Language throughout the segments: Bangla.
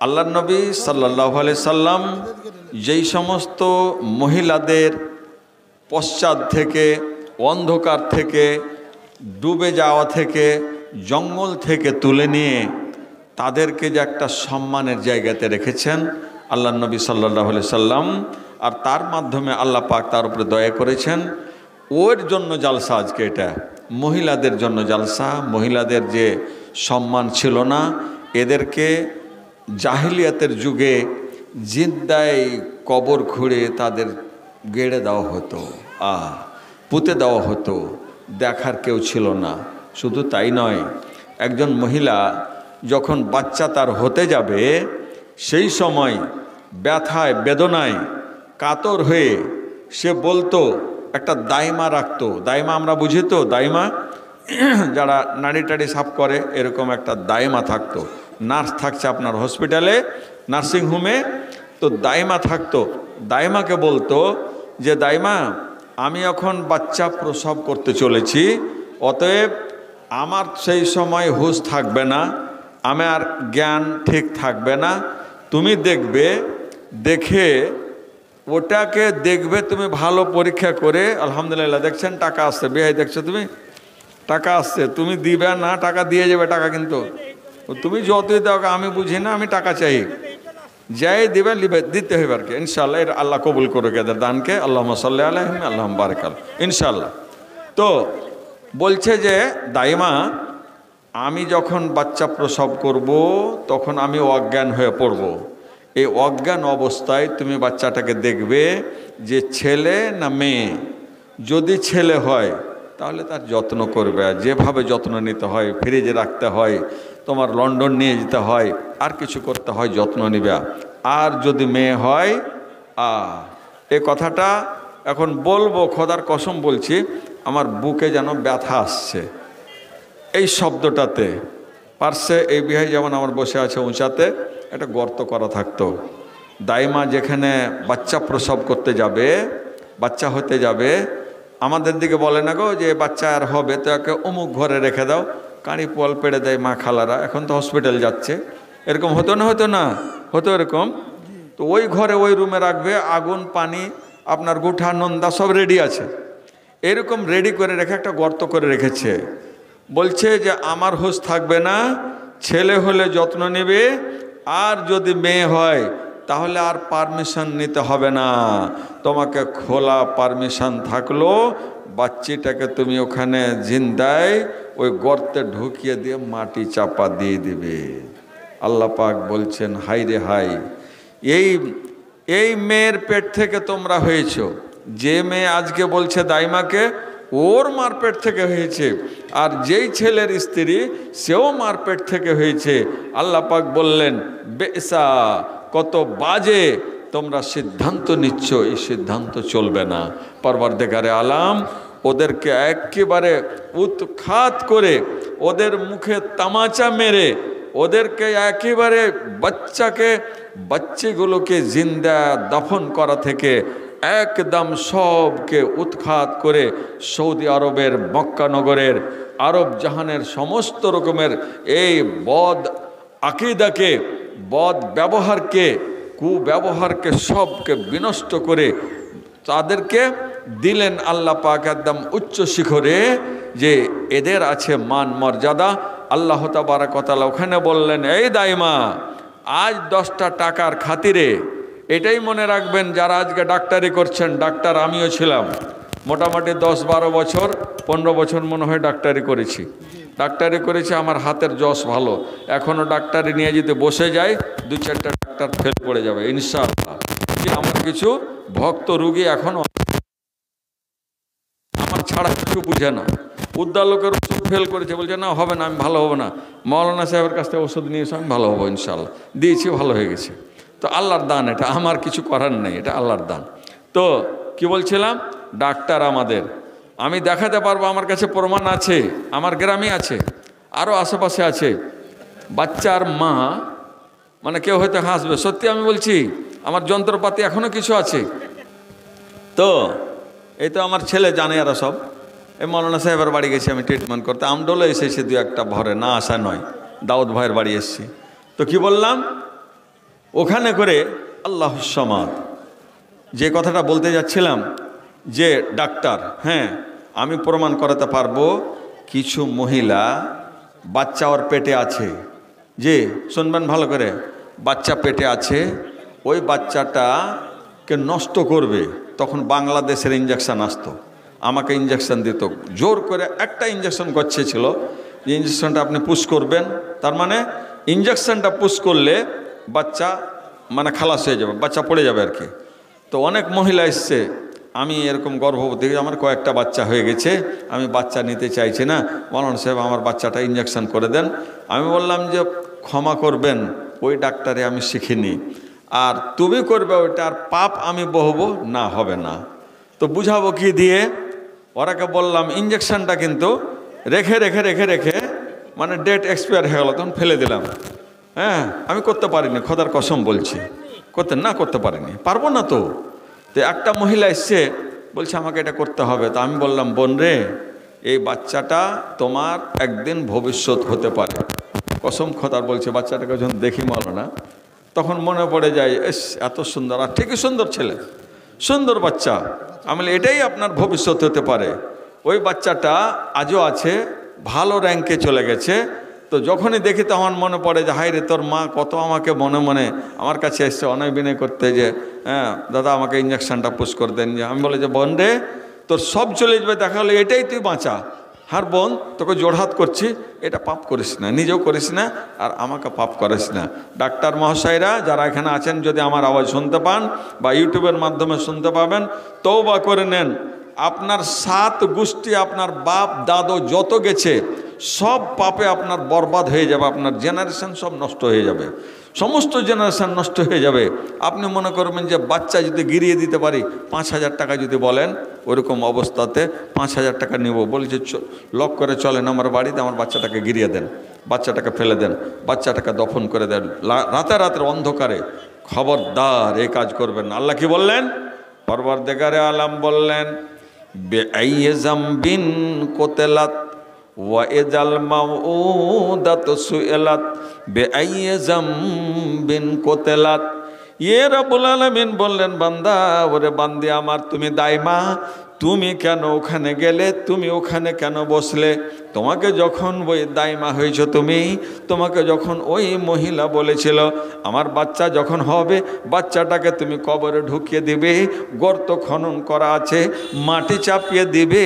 আল্লাহর নবী সাল্লাল্লাহু আলাইহি সাল্লাম যেই সমস্ত মহিলাদের পশ্চাৎ থেকে, অন্ধকার থেকে, ডুবে যাওয়া থেকে, জঙ্গল থেকে তুলে নিয়ে তাদেরকে যে একটা সম্মানের জায়গাতে রেখেছেন আল্লাহর নবী সাল্লাল্লাহু আলাইহি সাল্লাম, আর তার মাধ্যমে আল্লাহ পাক তার উপরে দয়া করেছেন, ওর জন্য জালসা আজকে এটা। মহিলাদের জন্য জালসা। মহিলাদের যে সম্মান ছিল না, এদেরকে জাহিলিয়াতের যুগে জিন্দায় কবর খুঁড়ে তাদের গেড়ে দেওয়া হতো, পুঁতে দেওয়া হতো, দেখার কেউ ছিল না। শুধু তাই নয়, একজন মহিলা যখন বাচ্চা তার হতে যাবে সেই সময় ব্যথায় বেদনায় কাতর হয়ে সে বলতো, একটা দাইমা রাখতো। দাইমা আমরা বুঝি তো, দাইমা যারা নাড়ি টাড়ি সাফ করে, এরকম একটা দাইমা থাকতো। নার্স থাকছে আপনার হসপিটালে, নার্সিংহোমে, তো দাইমা থাকতো। দাইমাকে বলতো যে, দাইমা আমি এখন বাচ্চা প্রসব করতে চলেছি, অতএব আমার সেই সময় হুঁশ থাকবে না, আমার জ্ঞান ঠিক থাকবে না, তুমি দেখবে, দেখে ওটাকে দেখবে তুমি ভালো পরীক্ষা করে। আলহামদুলিল্লাহ, দেখছেন টাকা আসছে, বিহাই দেখছো তুমি, টাকা আসছে, তুমি দিবে না, টাকা দিয়ে যাবে টাকা, কিন্তু তুমি যতই দাও আমি বুঝি না, আমি টাকা চাই, যাই দিবে দিতে হইবে আর কি। ইনশাল্লাহ এর আল্লাহ কবুল করুক এদের দানকে, আল্লাহুম্মা সাল্লি আলাইহিম আল্লাহুম্মা বারিক আলাইহিম ইনশাল্লাহ। তো বলছে যে, দাইমা আমি যখন বাচ্চা প্রসব করব তখন আমি অজ্ঞান হয়ে পড়ব। এই অজ্ঞান অবস্থায় তুমি বাচ্চাটাকে দেখবে যে ছেলে না মেয়ে। যদি ছেলে হয় তাহলে তার যত্ন করবে, যেভাবে যত্ন নিতে হয়, ফ্রিজে রাখতে হয়, তোমার লন্ডন নিয়ে যেতে হয়, আর কিছু করতে হয়, যত্ন নিবে। আর যদি মেয়ে হয়, এ কথাটা এখন বলবো, খোদার কসম বলছি, আমার বুকে যেন ব্যথা আসছে এই শব্দটাতে। পার্শ্বে এই বিহাই যেমন আমার বসে আছে উঁচাতে, একটা গর্ত করা থাকতো। দাইমা যেখানে বাচ্চা প্রসব করতে যাবে, বাচ্চা হতে যাবে, আমাদের দিকে বলে না গো যে বাচ্চা আর হবে তো একে অমুক ঘরে রেখে দাও, কাঁড়ি পোয়াল পেড়ে দেয় মা খালারা, এখন তো হসপিটাল যাচ্ছে, এরকম হতো না, হতো না, হতো এরকম। তো ওই ঘরে ওই রুমে রাখবে, আগুন পানি আপনার গুঠা নন্দা সব রেডি আছে, এরকম রেডি করে রেখে একটা গর্ত করে রেখেছে। বলছে যে আমার হুঁশ থাকবে না, ছেলে হলে যত্ন নেবে, আর যদি মেয়ে হয় তাহলে আর পারমিশন নিতে হবে না, তোমাকে খোলা পারমিশন থাকলো, বাচ্চিটাকে তুমি ওখানে জিন্দায় ওই গর্তে ঢুকিয়ে দিয়ে মাটি চাপা দিয়ে দিবে। আল্লাহ পাক বলছেন, হাই রে হাই, এই মেয়ের পেট থেকে তোমরা হয়েছ। যে মেয়ে আজকে বলছে দাইমাকে, ওর মার পেট থেকে হয়েছে, আর যেই ছেলের স্ত্রী সেও মার পেট থেকে হয়েছে। আল্লাহ পাক বললেন, বেসা, কত বাজে তোমরা সিদ্ধান্ত নিচ্ছ, এই সিদ্ধান্ত চলবে না। পরবর্তীকারে আলাম ওদেরকে একেবারে উৎখাত করে, ওদের মুখে তামাচা মেরে, ওদেরকে একেবারে বাচ্চাগুলোকে জিন্দা দফন করা থেকে একদম সবকে উৎখাত করে সৌদি আরবের মক্কা নগরের, আরব জাহানের সমস্ত রকমের এই বদ আকীদাকে, বদ ব্যবহারকে, কুব্যবহারকে সবকে বিনষ্ট করে তাদেরকে দিলেন আল্লাহ পাক একদম উচ্চ শিখরে, যে এদের আছে মান মর্যাদা। আল্লাহ তাবারক ওয়া তাআলা ওখানে বললেন, এই দাইমা, আজ 10টা টাকার খাতিরে, এটাই মনে রাখবেন যারা আজকে ডাক্তারি করছেন, ডাক্তার আমিও ছিলাম, মোটামুটি 10-12 বছর 15 বছর মনে হয় ডাক্তারি করেছি। আমার হাতের যশ ভালো, এখনও ডাক্তারি নিয়ে যদি বসে যায় 2-4টা ডাক্তার ফেল পড়ে যাবে ইনশাআল্লাহ। আমার কিছু ভক্ত রুগী এখনও আমার ছাড়া কিছু বুঝে না, উদ্ধার লোকের ওষুধ ফেল করেছে, বলছে না হবে না, আমি ভালো হবো না, মৌলানা সাহেবের কাছ থেকে ওষুধ নিয়েছি, আমি ভালো হবো ইনশাআল্লাহ, দিয়েছি, ভালো হয়ে গেছে। তো আল্লাহর দান, এটা আমার কিছু করার নেই, এটা আল্লাহর দান। তো কি বলছিলাম, ডাক্তার আমাদের, আমি দেখাতে পারবো, আমার কাছে প্রমাণ আছে, আমার গ্রামে আছে, আরও আশেপাশে আছে। বাচ্চার মা, মানে কেউ হয়তো হাসবে, সত্যি আমি বলছি, আমার যন্ত্রপাতি এখনও কিছু আছে। তো এই তো আমার ছেলে জানে, এরা সব, এই মৌলানা সাহেবের বাড়ি গেছি আমি ট্রিটমেন্ট করতে, আমডোলে এসেছি 2-1টা ভরে, না আসা নয়, দাউদ ভাইয়ের বাড়ি এসেছি। তো কি বললাম, ওখানে করে আল্লাহুস সামাদ, যে কথাটা বলতে যাচ্ছিলাম যে ডাক্তার, হ্যাঁ আমি প্রমাণ করাতে পারবো কিছু মহিলা বাচ্চা ওর পেটে আছে, যে শুনবেন ভালো করে, বাচ্চা পেটে আছে, ওই বাচ্চাটাকে নষ্ট করবে, তখন বাংলাদেশের ইঞ্জেকশান আসতো, আমাকে ইঞ্জেকশান দিত, জোর করে একটা ইঞ্জেকশন গচ্ছে ছিল, যে ইঞ্জেকশনটা আপনি পুশ করবেন, তার মানে ইঞ্জেকশনটা পুশ করলে বাচ্চা মানে খালাস হয়ে যাবে, বাচ্চা পড়ে যাবে আর কি। তো অনেক মহিলা এসছে, আমি এরকম গর্ভবতী, আমার কয়েকটা বাচ্চা হয়ে গেছে, আমি বাচ্চা নিতে চাইছি না, মাওলানা সাহেব আমার বাচ্চাটা ইঞ্জেকশন করে দেন। আমি বললাম যে ক্ষমা করবেন, ওই ডাক্তারে আমি শিখিনি, আর তুমি করবে ওইটার পাপ আমি বহবো না, হবে না। তো বুঝাবো কি দিয়ে? ওরাকে বললাম ইঞ্জেকশনটা কিন্তু রেখে রেখে রেখে রেখে মানে ডেট এক্সপায়ার হয়ে গেল, তখন ফেলে দিলাম। হ্যাঁ আমি করতে পারিনি, খোদার কসম বলছি, করতে পারিনি, পারবো না তো। তো একটা মহিলা এসছে, বলছে আমাকে এটা করতে হবে। তো আমি বললাম বোন রে, এই বাচ্চাটা তোমার একদিন ভবিষ্যৎ হতে পারে, কসম খোদার বলছে। বাচ্চাটাকে যখন দেখি মাওলানা, তখন মনে পড়ে যায়, এস এত সুন্দর, আর ঠিকই সুন্দর ছেলে, সুন্দর বাচ্চা, আমি বলি এটাই আপনার ভবিষ্যৎ হতে পারে। ওই বাচ্চাটা আজও আছে, ভালো র্যাঙ্কে চলে গেছে। তো যখনই দেখি তখন মনে পড়ে যে হায় রে, তোর মা কত আমাকে মনে মনে আমার কাছে এসছে অনেক বিনয় করতে, যে হ্যাঁ দাদা আমাকে ইঞ্জেকশনটা পুশ করে দেন। যে আমি বলি যে বোন রে, তোর সব চলে যাবে, দেখা হলো এটাই তুই বাঁচা। হার বোন, তোকে জোড়হাত করছি, এটা পাপ করিস না, নিজেও করিস না, আর আমাকে পাপ করিস না। ডাক্তার মহাশয়রা যারা এখানে আছেন, যদি আমার আওয়াজ শুনতে পান বা ইউটিউবের মাধ্যমে শুনতে পাবেন, তওবা করে নেন। আপনার 7 গোষ্ঠী, আপনার বাপ দাদু যত গেছে সব পাপে আপনার বরবাদ হয়ে যাবে, আপনার জেনারেশন সব নষ্ট হয়ে যাবে, সমস্ত জেনারেশন নষ্ট হয়ে যাবে। আপনি মনে করবেন যে বাচ্চা যদি গিরিয়ে দিতে পারি, 5,000 টাকা যদি বলেন, ওরকম অবস্থাতে 5,000 টাকা নেব, বলছে লক করে চলেন আমার বাড়িতে, আমার বাচ্চাটাকে গিরিয়ে দেন, বাচ্চাটাকে ফেলে দেন, বাচ্চাটাকে দফন করে দেন রাতের অন্ধকারে। খবরদার এই কাজ করবেন না। আল্লাহ কি বললেন? পরওয়ারদিগারে আলম বললেন, বেআইয়ে জামবিন কোতেলাত ওয়া ইজাল মাউউদাতু সুইলাত বেআইয়ে জামবিন কোতেলাত। ইয়ে রব্বুল আলামিন বললেন, বান্দা, ওরে বান্দি আমার, তুমি দাইমা, তুমি কেন ওখানে গেলে, তুমি ওখানে কেন বসলে? তোমাকে যখন ওই দাইমা হয়েছ তুমি, তোমাকে যখন ওই মহিলা বলেছিল আমার বাচ্চা যখন হবে, বাচ্চাটাকে তুমি কবরে ঢুকিয়ে দিবে, গর্ত খনন করা আছে, মাটি চাপিয়ে দিবে।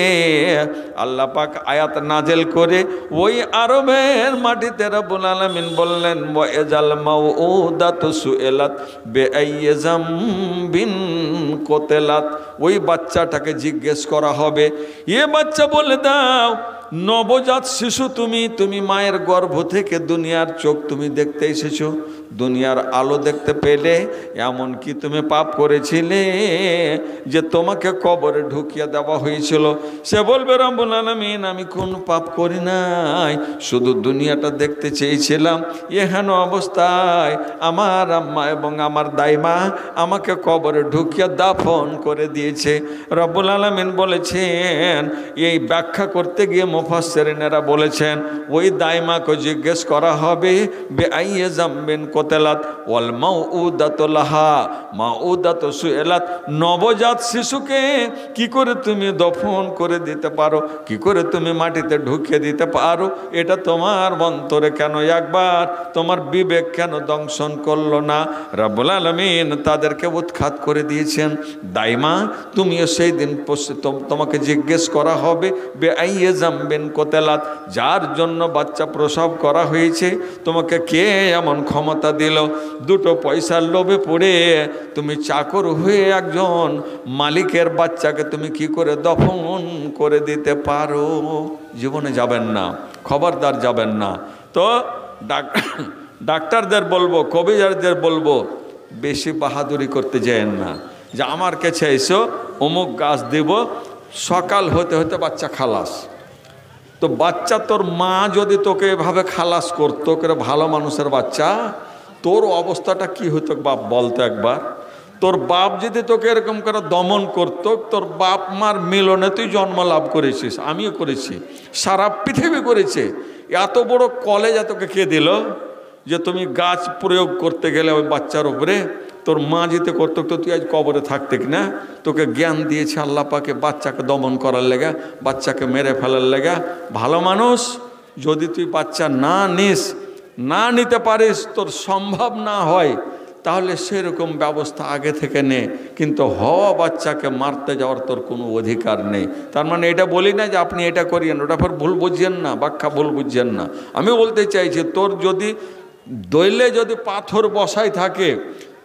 আল্লাহ পাক আয়াত নাজেল করে ওই আরবের মাটিতে রব্বুল আলামিন বললেন, ওয়াইজাল মাউউদাতু সুইলাত বেআইয়ি জামবিন কোতেলাত। ওই বাচ্চাটাকে জিজ্ঞেস করা হবে, এ বাচ্চা বলে দাও, নবজাত শিশু তুমি মায়ের গর্ভ থেকে দুনিয়ার চোখ তুমি দেখতে এসেছো, দুনিয়ার আলো দেখতে পেলে, এমন কি তুমি পাপ করেছিলে যে তোমাকে কবরে ঢুকিয়ে দেওয়া হয়েছিল? সে বলবে, রব্বুল আলামিন আমি কোন পাপ করি নাই, শুধু দুনিয়াটা দেখতে চেয়েছিলাম। এহেন অবস্থায় আমার আম্মা এবং আমার দাইমা আমাকে কবরে ঢুকিয়ে দাফন করে দিয়েছে। রব্বুল আলামিন বলেছেন, এই ব্যাখ্যা করতে গিয়ে মুফাসসিরিনেরা বলেছেন, ওই দাইমাকে জিজ্ঞেস করা হবে, বেআইয়ে জামবিন কোতেলাত ওয়াল মাউউদাতু লাহা মাউউদাতু সুইলাত। নবজাত শিশুকে কি করে তুমি দফন করে দিতে পারো, কি করে তুমি মাটিতে ঢুকিয়ে দিতে পারো? এটা তোমার অন্তরে কেন একবার তোমার বিবেক কেন দংশন করলো না? রব্বুল আলামিন তাদেরকে উৎখাত করে দিয়েছেন। দাইমা, তুমিও সেই দিন তোমাকে জিজ্ঞেস করা হবে, বেআইয়ে জামবিন কোতেলাত, যার জন্য বাচ্চা প্রসব করা হয়েছে, তোমাকে কে এমন ক্ষমতা দিল? দুটো পয়সার লোভে পড়ে তুমি চাকর হয়ে একজন মালিকের বাচ্চাকে তুমি কি করে দফন করে দিতে পারো? জীবনে যাবেন না, খবরদার যাবেন না। তো ডাক্তারদের বলবো, কবিরাজদের বলবো, বেশি বাহাদুরি করতে যায়েন না, যে আমার কাছে এসো, অমুক গাছ দেব, সকাল হতে হতে বাচ্চা খালাস। তো বাচ্চা, তোর মা যদি তোকে এভাবে খালাস করতো, করে ভালো মানুষের বাচ্চা, তোর অবস্থাটা কি হতো বাপ বলতো একবার? তোর বাপ যদি তোকে এরকম করে দমন করতো, তোর বাপ মার মিলনে তুই জন্ম লাভ করেছিস, আমিও করেছি, সারা পৃথিবী করেছে। এত বড় কলেজা তোকে কে দিল? যে তুমি গাছ প্রয়োগ করতে গেলে ওই বাচ্চার উপরে, তোর মা যেতে করতো তো তুই আজ কবরে থাকতে না। তোকে জ্ঞান দিয়েছে আল্লাহ পাকে বাচ্চাকে দমন করার লেগা, বাচ্চাকে মেরে ফেলার লেগা। ভালো মানুষ, যদি তুই বাচ্চা না নিস, না নিতে পারিস, তোর সম্ভব না হয়, তাহলে সেরকম ব্যবস্থা আগে থেকে নে। কিন্তু হওয়া বাচ্চাকে মারতে যাওয়ার তোর কোনো অধিকার নেই। তার মানে এটা বলি না যে আপনি এটা করিয়েন, ওটা পর ভুল বুঝছেন না, ব্যাখ্যা ভুল বুঝছেন না। আমি বলতে চাইছি, তোর যদি দইলে যদি পাথর বসাই থাকে,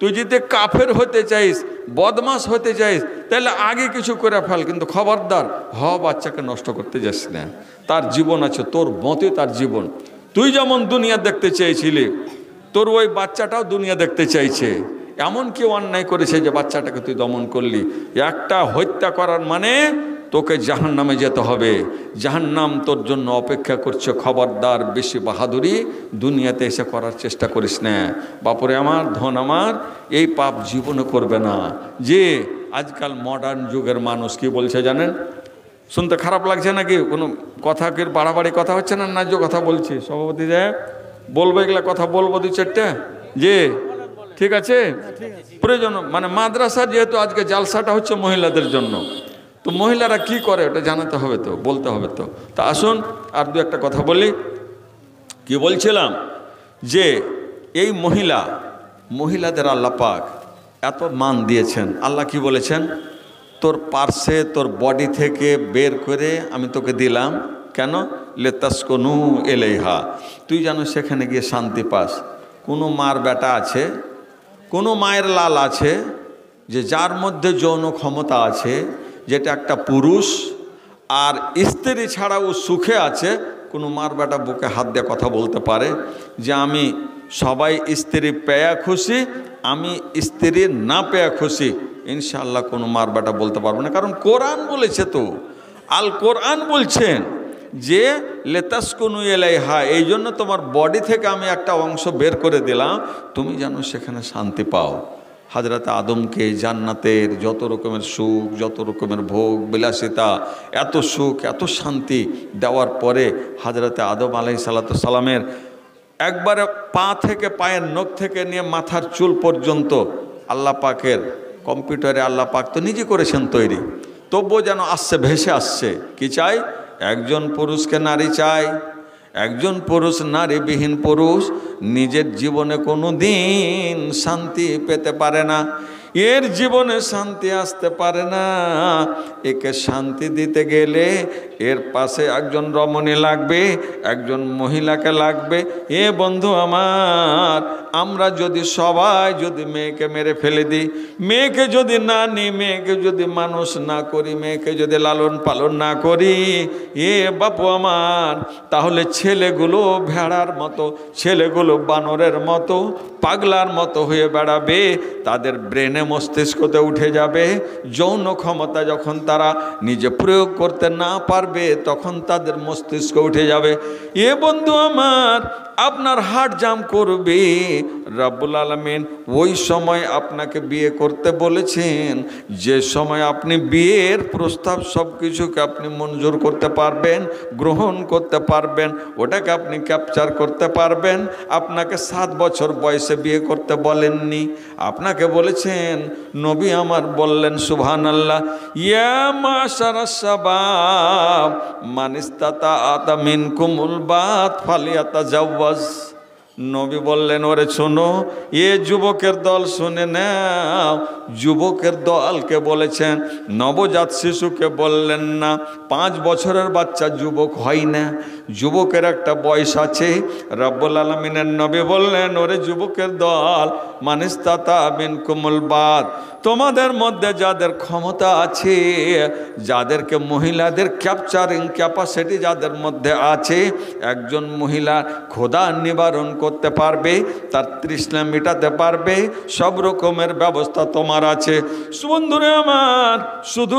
তুই যদি কাফের হতে চাইস, বদমাস হতে চাইস, তাহলে আগে কিছু করে ফেল, কিন্তু খবরদার হওয়া বাচ্চাকে নষ্ট করতে যাস না। তার জীবন আছে, তোর মতে তার জীবন। তুই যেমন দুনিয়া দেখতে চেয়েছিলি, তোর ওই বাচ্চাটাও দুনিয়া দেখতে চাইছে। এমন কেউ অন্যায় করেছে যে বাচ্চাটাকে তুই দমন করলি? একটা হত্যা করার মানে তোকে জাহান্নামে যেতে হবে। জাহান্নাম তোর জন্য অপেক্ষা করছে। খবরদার বেশি বাহাদুরি দুনিয়াতে এসে করার চেষ্টা করিস না। বাপরে আমার, ধন আমার, এই পাপ জীবনে করবে না। যে আজকাল মডার্ন যুগের মানুষ কি বলছে জানেন? শুনতে খারাপ লাগছে নাকি? কোনো কথা কি বাড়াবাড়ি কথা হচ্ছে না? ন্যায্য কথা বলছি। সভাপতি সাহেব বলবো, এগুলা কথা বলবো দু চারটে। যে ঠিক আছে, প্রয়োজন মানে মাদ্রাসা যেহেতু আজকে জালসাটা হচ্ছে মহিলাদের জন্য, তো মহিলারা কি করে ওটা জানাতে হবে, তো বলতে হবে। তো তা আসুন আর দু একটা কথা বলি। কি বলছিলাম যে এই মহিলাদের আল্লাহ পাক এত মান দিয়েছেন। আল্লাহ কি বলেছেন? তোর পার্সে, তোর বডি থেকে বের করে আমি তোকে দিলাম। কেন? লেতাসকনু এলাইহা, তুই যেন সেখানে গিয়ে শান্তি পাস। কোনো মার বেটা আছে, কোনো মায়ের লাল আছে যে যার মধ্যে যৌন ক্ষমতা আছে, যেটা একটা পুরুষ, আর স্ত্রী ছাড়াও সুখে আছে। কোনো মার বেটা বুকে হাত দিয়ে কথা বলতে পারে যে আমি সবাই স্ত্রী পেয়া খুশি, আমি স্ত্রী না পেয়া খুশি? ইনশাআল্লাহ কোনো মার বেটা বলতে পারবে না। কারণ কোরআন বলেছে, তো আল কোরআন বলছেন যে লেতাসকনু এলাইহা, এই জন্য তোমার বডি থেকে আমি একটা অংশ বের করে দিলাম, তুমি যেন সেখানে শান্তি পাও। হযরত আদমকে জান্নাতের যত রকমের সুখ, যত রকমের ভোগ বিলাসিতা, এত সুখ, এত শান্তি দেওয়ার পরে হযরত আদম আলাইহিস সালামের একবারে পা থেকে, পায়ের নখ থেকে নিয়ে মাথার চুল পর্যন্ত আল্লাহ পাকের কম্পিউটারে আল্লাহ পাক তো নিজে করেছেন তৈরি, তবুও যেন আসছে, ভেসে আসছে। কি চাই? একজন পুরুষকে নারী চাই। একজন পুরুষ নারীবিহীন পুরুষ নিজের জীবনে কোনো দিন শান্তি পেতে পারে না। এর জীবনে শান্তি আসতে পারে না। একে শান্তি দিতে গেলে এর পাশে একজন রমণী লাগবে, একজন মহিলাকে লাগবে। এ বন্ধু আমার, আমরা যদি সবাই যদি মেয়েকে মেরে ফেলে দিই, মেয়েকে যদি না নিই, মেয়েকে যদি মানুষ না করি, মেয়েকে যদি লালন পালন না করি, এ বাপু আমার, তাহলে ছেলেগুলো ভেড়ার মতো, ছেলেগুলো বানরের মতো, পাগলার মতো হয়ে বেড়াবে। তাদের ব্রেনে, মস্তিষ্কতে উঠে যাবে। যৌন ক্ষমতা যখন তারা নিজে প্রয়োগ করতে না পারবে, তখন তাদের মস্তিষ্ক উঠে যাবে। এ বন্ধু আমার, আপনার হার্ট জাম করবে। রব্বুল আলামিন ওই সময় আপনাকে বিয়ে করতে বলেছেন যে সময় আপনি বিয়ের প্রস্তাব সব কিছুকে আপনি মঞ্জুর করতে পারবেন, গ্রহণ করতে পারবেন, ওটাকে আপনি ক্যাপচার করতে পারবেন। আপনাকে 7 বছর বয়সে বিয়ে করতে বলেননি, আপনাকে বলেছেন, নবী আমার বললেন সুবহানাল্লাহ, ইয়া মাশারাস শাবাব মান ইসতাতা মিনকুমুল বাত ফালিয়াতাজাওয়াজ। নবী বললেন, ওরে শোনো, এ যুবকের দল শুনে নাও। যুবকের দলকে বলেছেন, নবজাত শিশুকে বললেন না। 5 বছরের বাচ্চা যুবক হয় না, যুবকের একটা বয়স আছে। রব্বুল আলামিনের নবী বললেন, ওরে যুবকের দল, মানিস্তাতা মিনকুমুল বাত, তোমাদের মধ্যে যাদের ক্ষমতা আছে, যাদেরকে মহিলাদের ক্যাপচারিং ক্যাপাসিটি যাদের মধ্যে আছে, একজন মহিলা ক্ষুধা নিবারণ করতে পারবে, তার তৃষ্ণা মেটাতে পারবে, সব রকমের ব্যবস্থা তোমার আছে। বন্ধুরে আমার, শুধু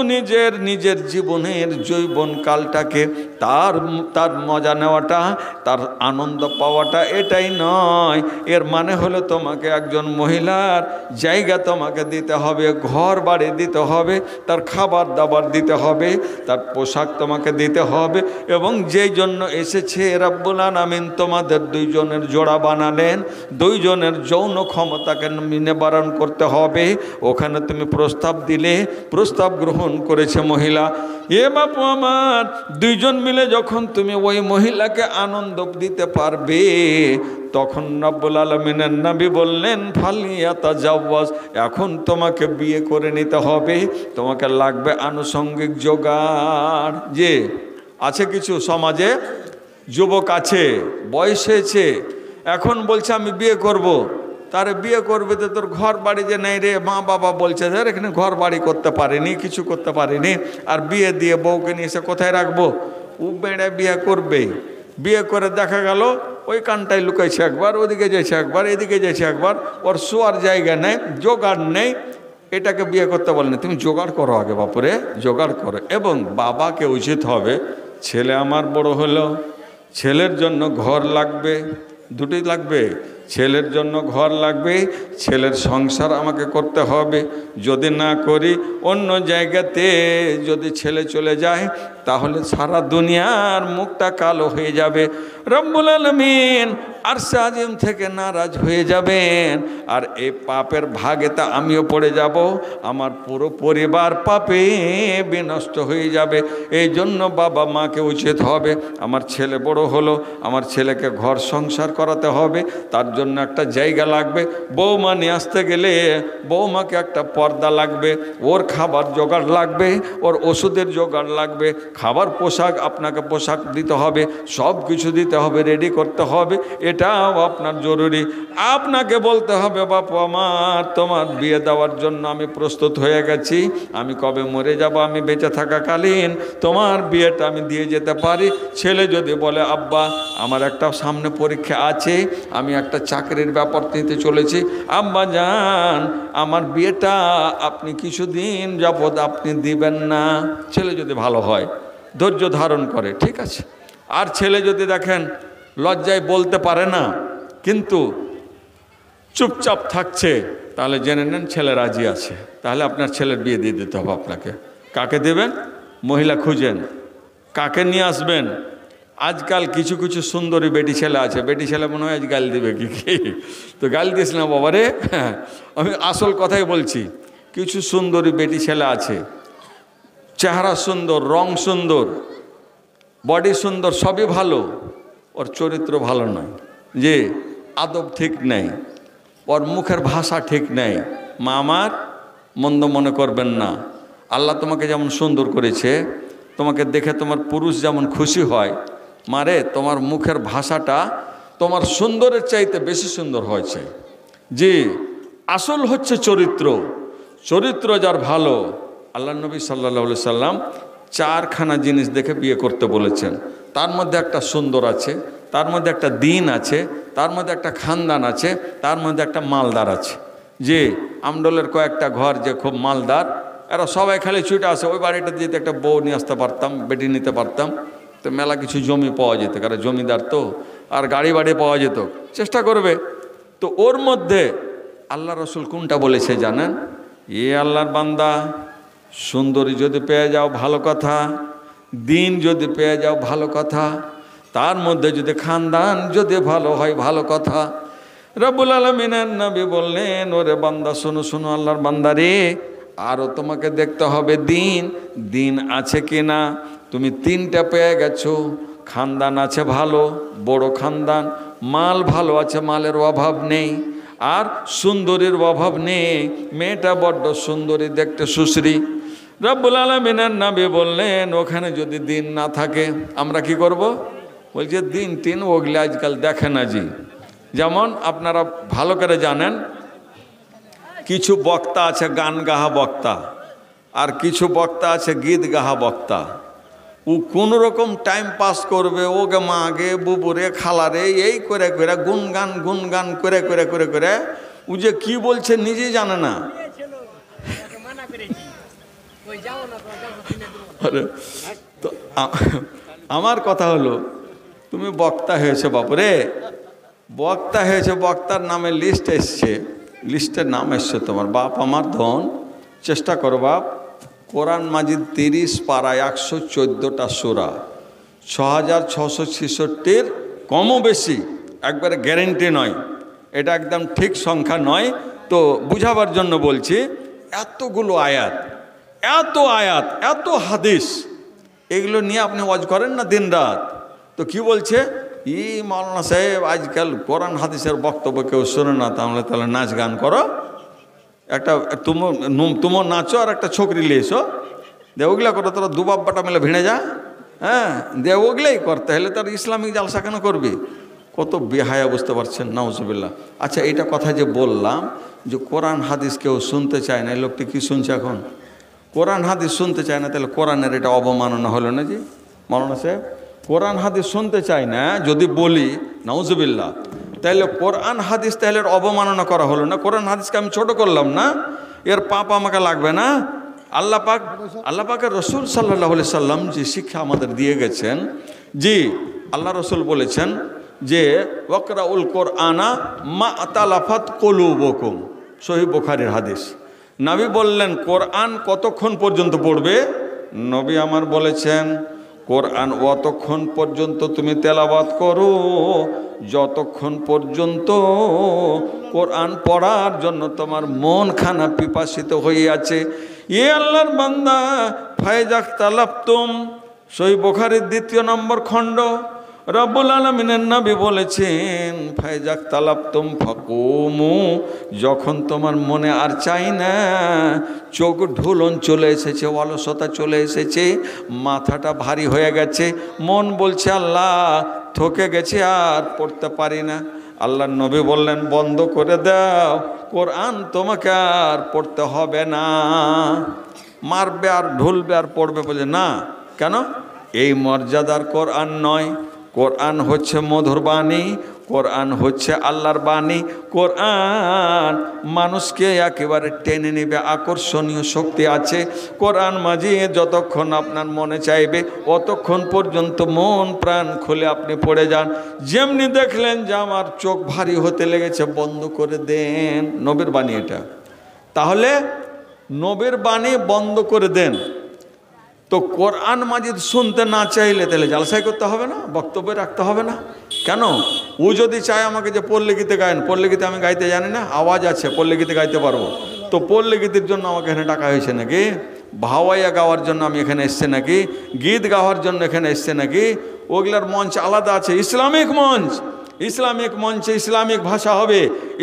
নিজের জীবনের যৌবন কালটাকে তার মজা নেওয়াটা, তার আনন্দ পাওয়াটা এটাই নয়। এর মানে হলো তোমাকে একজন মহিলার জায়গা তোমাকে দিতে হবে, ঘর বাড়ি দিতে হবে, তার খাবার দাবার দিতে হবে, তার পোশাক তোমাকে দিতে হবে। এবং যেই জন্য এসেছে রব্বুল আলামিন তোমাদের দুইজনের জোড়া কড়া বানালেন, দুইজনের যৌন ক্ষমতাকে নিবারণ করতে হবে। ওখানে তুমি প্রস্তাব দিলে, প্রস্তাব গ্রহণ করেছে মহিলা। এ বাপু আমার, দুইজন মিলে যখন তুমি ওই মহিলাকে আনন্দ দিতে পারবে, তখন রব্বুল আলামিনের নবী বললেন ফালিয়াতাজাওয়াজ, এখন তোমাকে বিয়ে করে নিতে হবে। তোমাকে লাগবে আনুষঙ্গিক জোগাড়। যে আছে কিছু সমাজে যুবক আছে, বয়স হয়েছে, এখন বলছে আমি বিয়ে করব। তারে বিয়ে করবে তো তোর ঘর বাড়ি যে নেই রে, মা বাবা বলছে স্যার এখানে ঘর বাড়ি করতে পারিনি, কিছু করতে পারিনি, আর বিয়ে দিয়ে বউকে নিয়ে এসে কোথায় রাখবো? ও বেড়ে বিয়ে করবে। বিয়ে করে দেখা গেল ওই কানটায় লুকাইছে একবার, ওদিকে যাইছে একবার, এদিকে যাইছে একবার, ওর শোয়ার জায়গা নেই, জোগাড় নেই। এটাকে বিয়ে করতে বলেন, তুমি জোগাড় করো আগে বাপুরে, জোগাড় করো। এবং বাবাকে উচিত হবে, ছেলে আমার বড় হলো, ছেলের জন্য ঘর লাগবে, দুটোই লাগবে। ছেলের জন্য ঘর লাগবে, ছেলের সংসার আমাকে করতে হবে। যদি না করি, অন্য জায়গাতে যদি ছেলে চলে যায়, তাহলে সারা দুনিয়ার মুখটা কালো হয়ে যাবে। রব্বুল আলামিন আরশে আজিম থেকে নারাজ হয়ে যাবেন, আর এই পাপের ভাগেতে আমিও পড়ে যাব, আমার পুরো পরিবার পাপে বিনষ্ট হয়ে যাবে। এই জন্য বাবা মাকে উচিত হবে, আমার ছেলে বড় হলো, আমার ছেলেকে ঘর সংসার করাতে হবে, তার জন্য একটা জায়গা লাগবে। বৌমা নিয়ে আসতে গেলে বৌমাকে একটা পর্দা লাগবে, ওর খাবার জোগাড় লাগবে, ওর ওষুধের জোগাড় লাগবে, খাবার পোশাক আপনাকে পোশাক দিতে হবে, সব কিছু দিতে হবে, রেডি করতে হবে। এটাও আপনার জরুরি। আপনাকে বলতে হবে বাপু আমার, তোমার বিয়ে দেওয়ার জন্য আমি প্রস্তুত হয়ে গেছি, আমি কবে মরে যাব, আমি বেঁচে থাকাকালীন তোমার বিয়েটা আমি দিয়ে যেতে পারি। ছেলে যদি বলে আব্বা আমার একটা সামনে পরীক্ষা আছে, আমি একটা চাকরির ব্যাপার নিতে চলেছি, আব্বা জান আমার বিয়েটা আপনি কিছুদিন যাবৎ আপনি দিবেন না। ছেলে যদি ভালো হয়, ধৈর্য ধারণ করে, ঠিক আছে। আর ছেলে যদি দেখেন লজ্জায় বলতে পারে না, কিন্তু চুপচাপ থাকছে, তাহলে জেনে নেন ছেলে রাজি আছে, তাহলে আপনার ছেলের বিয়ে দিয়ে দিতে হবে আপনাকে। কাকে দেবেন? মহিলা খুঁজেন, কাকে নিয়ে আসবেন। আজকাল কিছু কিছু সুন্দরী বেটি ছেলে আছে, বেটি ছেলে মনে হয় আজ গাল দিবে কি, তো গাল দিস না বাবা রে, আমি আসল কথাই বলছি। কিছু সুন্দরী বেটি ছেলে আছে, চেহারা সুন্দর, রং সুন্দর, বডি সুন্দর, সবই ভালো, ওর চরিত্র ভালো নয়, যে আদব ঠিক নেই, ওর মুখের ভাষা ঠিক নেই। মা আমার মন্দ মনে করবেন না, আল্লাহ তোমাকে যেমন সুন্দর করেছে, তোমাকে দেখে তোমার পুরুষ যেমন খুশি হয়, মারে তোমার মুখের ভাষাটা তোমার সুন্দরের চাইতে বেশি সুন্দর হয়েছে। জি, আসল হচ্ছে চরিত্র। চরিত্র যার ভালো, আল্লাহ নবী সাল্লাল্লাহু সাল্লাম চারখানা জিনিস দেখে বিয়ে করতে বলেছেন। তার মধ্যে একটা সুন্দর আছে, তার মধ্যে একটা দিন আছে, তার মধ্যে একটা খানদান আছে, তার মধ্যে একটা মালদার আছে। যে আমডলের কয়েকটা ঘর যে খুব মালদার, এরা সবাই খালি ছুটে আসে, ওই বাড়িটা দিয়ে একটা বউ নিয়ে আসতে পারতাম, বেটি নিতে পারতাম, তো মেলা কিছু জমি পাওয়া যেত, কারণ জমিদার তো, আর গাড়ি বাড়ি পাওয়া যেত, চেষ্টা করবে। তো ওর মধ্যে আল্লাহ রসুল কোনটা বলেছে জানেন? আল্লাহর বান্দা, সুন্দরী যদি পেয়ে যাও ভালো কথা, দিন যদি পেয়ে যাও ভালো কথা, তার মধ্যে যদি খানদান যদি ভালো হয় ভালো কথা। রব্বুল আলামিনের নবী বললেন, ওরে বান্দা শোনো শোনো আল্লাহর বান্দা রে, আরও তোমাকে দেখতে হবে দিন, দিন আছে কি না। তুমি তিনটা পেয়ে গেছো, খানদান আছে ভালো, বড় খানদান, মাল ভালো আছে, মালের অভাব নেই, আর সুন্দরীর অভাব নেই, মেয়েটা বড্ড সুন্দরী, দেখতে সুশ্রী। রব্বুল আলামিনের নবী বললেন, ওখানে যদি দিন না থাকে আমরা কি করব? বলছে দিন তিন ওগুলো আজকাল দেখে না জি। যেমন আপনারা ভালো করে জানেন, কিছু বক্তা আছে গান গাহা বক্তা, আর কিছু বক্তা আছে গীত গাহা বক্তা। ও কোন রকম টাইম পাস করবে, ওকে মাগে বুবুরে খালারে এই করে করে গুনগান করে করে করে করে ও যে কি বলছে নিজেই জানে না। তো আমার কথা হলো, তুমি বক্তা হয়েছে বাপুরে, বক্তা হয়েছে, বক্তার নামে লিস্ট এসছে, লিস্টের নাম এসছে তোমার, বাপ আমার ধন, চেষ্টা করো বাপ, কোরআন মাজিদ 30 পারায় 114টা সূরা, 6666 কমও বেশি একবারে গ্যারেন্টি নয়, এটা একদম ঠিক সংখ্যা নয়। তো বুঝাবার জন্য বলছি, এতগুলো আয়াত, এত হাদিস, এগুলো নিয়ে আপনি ওয়াজ করেন না দিন রাত। তো কি বলছে, মাওলানা সাহেব আজকাল কোরআন হাদিসের বক্তব্য কেউ শোনে না, তাহলে নাচ গান করো, একটা তুমো নাচো আর একটা ছোকরি নিয়ে এসো, দে ওগুলা করো, তোরা দুবাব্বাটা মেলে ভিড়ে যা, হ্যাঁ দে ওগুলাই করতে হলে তার ইসলামিক জালসা কেন করবি? কত বেহায়া, বুঝতে পারছেন? নাউজুবিল্লাহ। আচ্ছা, এইটা কথা যে বললাম যে কোরআন হাদিস কেউ শুনতে চায় না, এই লোকটি কি শুনছে এখন? কোরআন হাদিস শুনতে চায় না, তাহলে কোরআনের এটা অবমাননা হলো না জি মাওলানা সাহেব? কোরআন হাদিস শুনতে চায় না যদি বলি, নাউজুবিল্লাহ, তাহলে কোরআন হাদিস তাহলে অবমাননা করা হলো না? কোরআন হাদিসকে আমি ছোট করলাম না? এর পাপ আমাকে লাগবে না? আল্লাহ পাকের রসুল সাল্লাল্লাহু আলাইহি সাল্লাম যে শিক্ষা আমাদের দিয়ে গেছেন, জি আল্লাহ রসুল বলেছেন যে ওয়াকরাউল কোরআনা মা তালাফাত কুলুবুকুম, সহিহ বুখারীর হাদিস। নবী বললেন কোরআন কতক্ষণ পর্যন্ত পড়বে? নবী আমার বলেছেন কোরআন অতক্ষণ পর্যন্ত তুমি তেলাওয়াত করো যতক্ষণ পর্যন্ত কোরআন পড়ার জন্য তোমার মন খানা পিপাসিত হয়ে আছে। আল্লাহর বান্দা ফায়জাক তালাবতুম, সহিহ বুখারীর 2 নম্বর খণ্ড, রব্বুল আলামিনের নবী বলেছেন ফায়জাক তালাবতুম ফাকুমু, যখন তোমার মনে আর চাই না, চোখ ঢুলন চলে এসেছে, অলসতা চলে এসেছে, মাথাটা ভারী হয়ে গেছে, মন বলছে আল্লাহ থকে গেছে আর পড়তে পারি না, আল্লাহর নবী বললেন বন্ধ করে দাও, কোরআন তোমাকে আর পড়তে হবে না। মারবে আর ঢুলবে আর পড়বে বলে না, কেন? এই মর্যাদার কোরআন নয়। কোরআন হচ্ছে মধুর বাণী, কোরআন হচ্ছে আল্লাহর বাণী। কোরআন মানুষকে একেবারে টেনে নেবে, আকর্ষণীয় শক্তি আছে। কোরআন মাজিয়ে যতক্ষণ আপনার মনে চাইবে অতক্ষণ পর্যন্ত মন প্রাণ খুলে আপনি পড়ে যান। যেমনি দেখলেন যে আমার চোখ ভারী হতে লেগেছে, বন্ধ করে দেন। নবীর বাণী এটা, তাহলে নবীর বাণী বন্ধ করে দেন। তো কোরআন মাজিদ শুনতে না চাইলে তাহলে জালসাই করতে হবে না, বক্তব্য রাখতে হবে না? কেন? ও যদি চায় আমাকে যে পল্লী গীতে গায়েন, পল্লী গীতে আমি গাইতে জানি না, আওয়াজ আছে পল্লী গীতে গাইতে পারবো, তো পল্লী গীতের জন্য আমাকে এখানে ডাকা হয়েছে নাকি? ভাওয়াইয়া গাওয়ার জন্য আমি এখানে এসছে নাকি? গীত গাওয়ার জন্য এখানে এসছে নাকি? ওগুলার মঞ্চ আলাদা আছে, ইসলামিক মঞ্চ। ইসলামিক মঞ্চে ইসলামিক ভাষা হবে,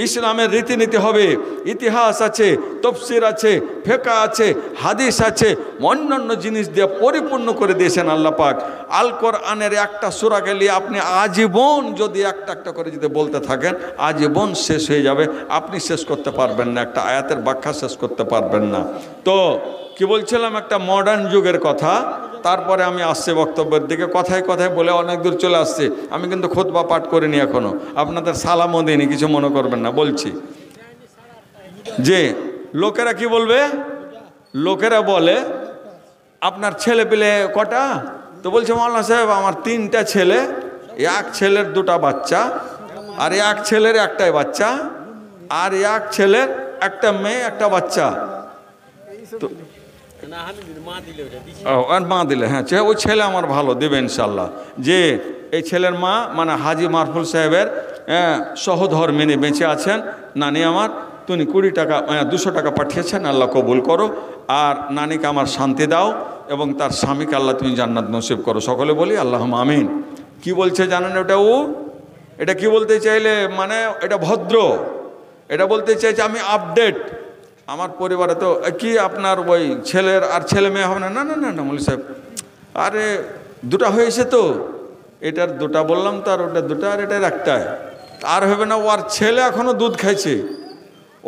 ইসলামের রীতিনীতি হবে, ইতিহাস আছে, তফসির আছে, ফিকহ আছে, হাদিস আছে, অন্যান্য জিনিস দিয়ে পরিপূর্ণ করে দিয়েছেন আল্লাহ পাক। আল কোরআনের একটা সূরা গেলে আপনি আজীবন যদি একটা করে যদি বলতে থাকেন, আজীবন শেষ হয়ে যাবে, আপনি শেষ করতে পারবেন না, একটা আয়াতের ব্যাখ্যা শেষ করতে পারবেন না। তো কি বলছিলাম, একটা মডার্ন যুগের কথা, তারপরে আমি আসছি বক্তব্যের দিকে। কথায় কথায় বলে অনেক দূর চলে আসছে, আমি কিন্তু খুতবা পাঠ করিনি এখনো, আপনাদের সালামও দিইনি, কিছু মনে করবেন না। বলছি যে লোকেরা কি বলবে, লোকেরা বলে আপনার ছেলে পেলে কটা? তো বলছে মাওলানা সাহেব আমার 3টা ছেলে, এক ছেলের 2টা বাচ্চা, আর এক ছেলের 1টাই বাচ্চা, আর এক ছেলের 1টা মেয়ে 1টা বাচ্চা। তো আর মা দিলে, হ্যাঁ ওই ছেলে আমার ভালো দেবে ইনশাল্লাহ। যে এই ছেলের মা মানে হাজি মারফুল সাহেবের সহধর্মিনী বেঁচে আছেন, নানি আমার, তুমি 20 টাকা 200 টাকা পাঠিয়েছেন, আল্লাহ কবুল করো। আর নানিকে আমার শান্তি দাও এবং তার স্বামীকে আল্লাহ তুমি জান্নাত নসিব করো। সকলে বলি আল্লাহুম্মা আমিন। কি বলছে জানেন ওটা? এটা কি বলতে চাইলে, মানে এটা ভদ্র, এটা বলতে চাইছে আমি আপডেট। আমার পরিবারে তো কি আপনার ওই ছেলের আর ছেলে মেয়ে হবে না? না না না না মৌলভী সাহেব, আরে 2টা হয়েছে তো, এটার 2টা বললাম তো, আর ওটা 2টা, আর এটার 1টায়, আর হবে না। ওর ছেলে এখনও দুধ খাইছে,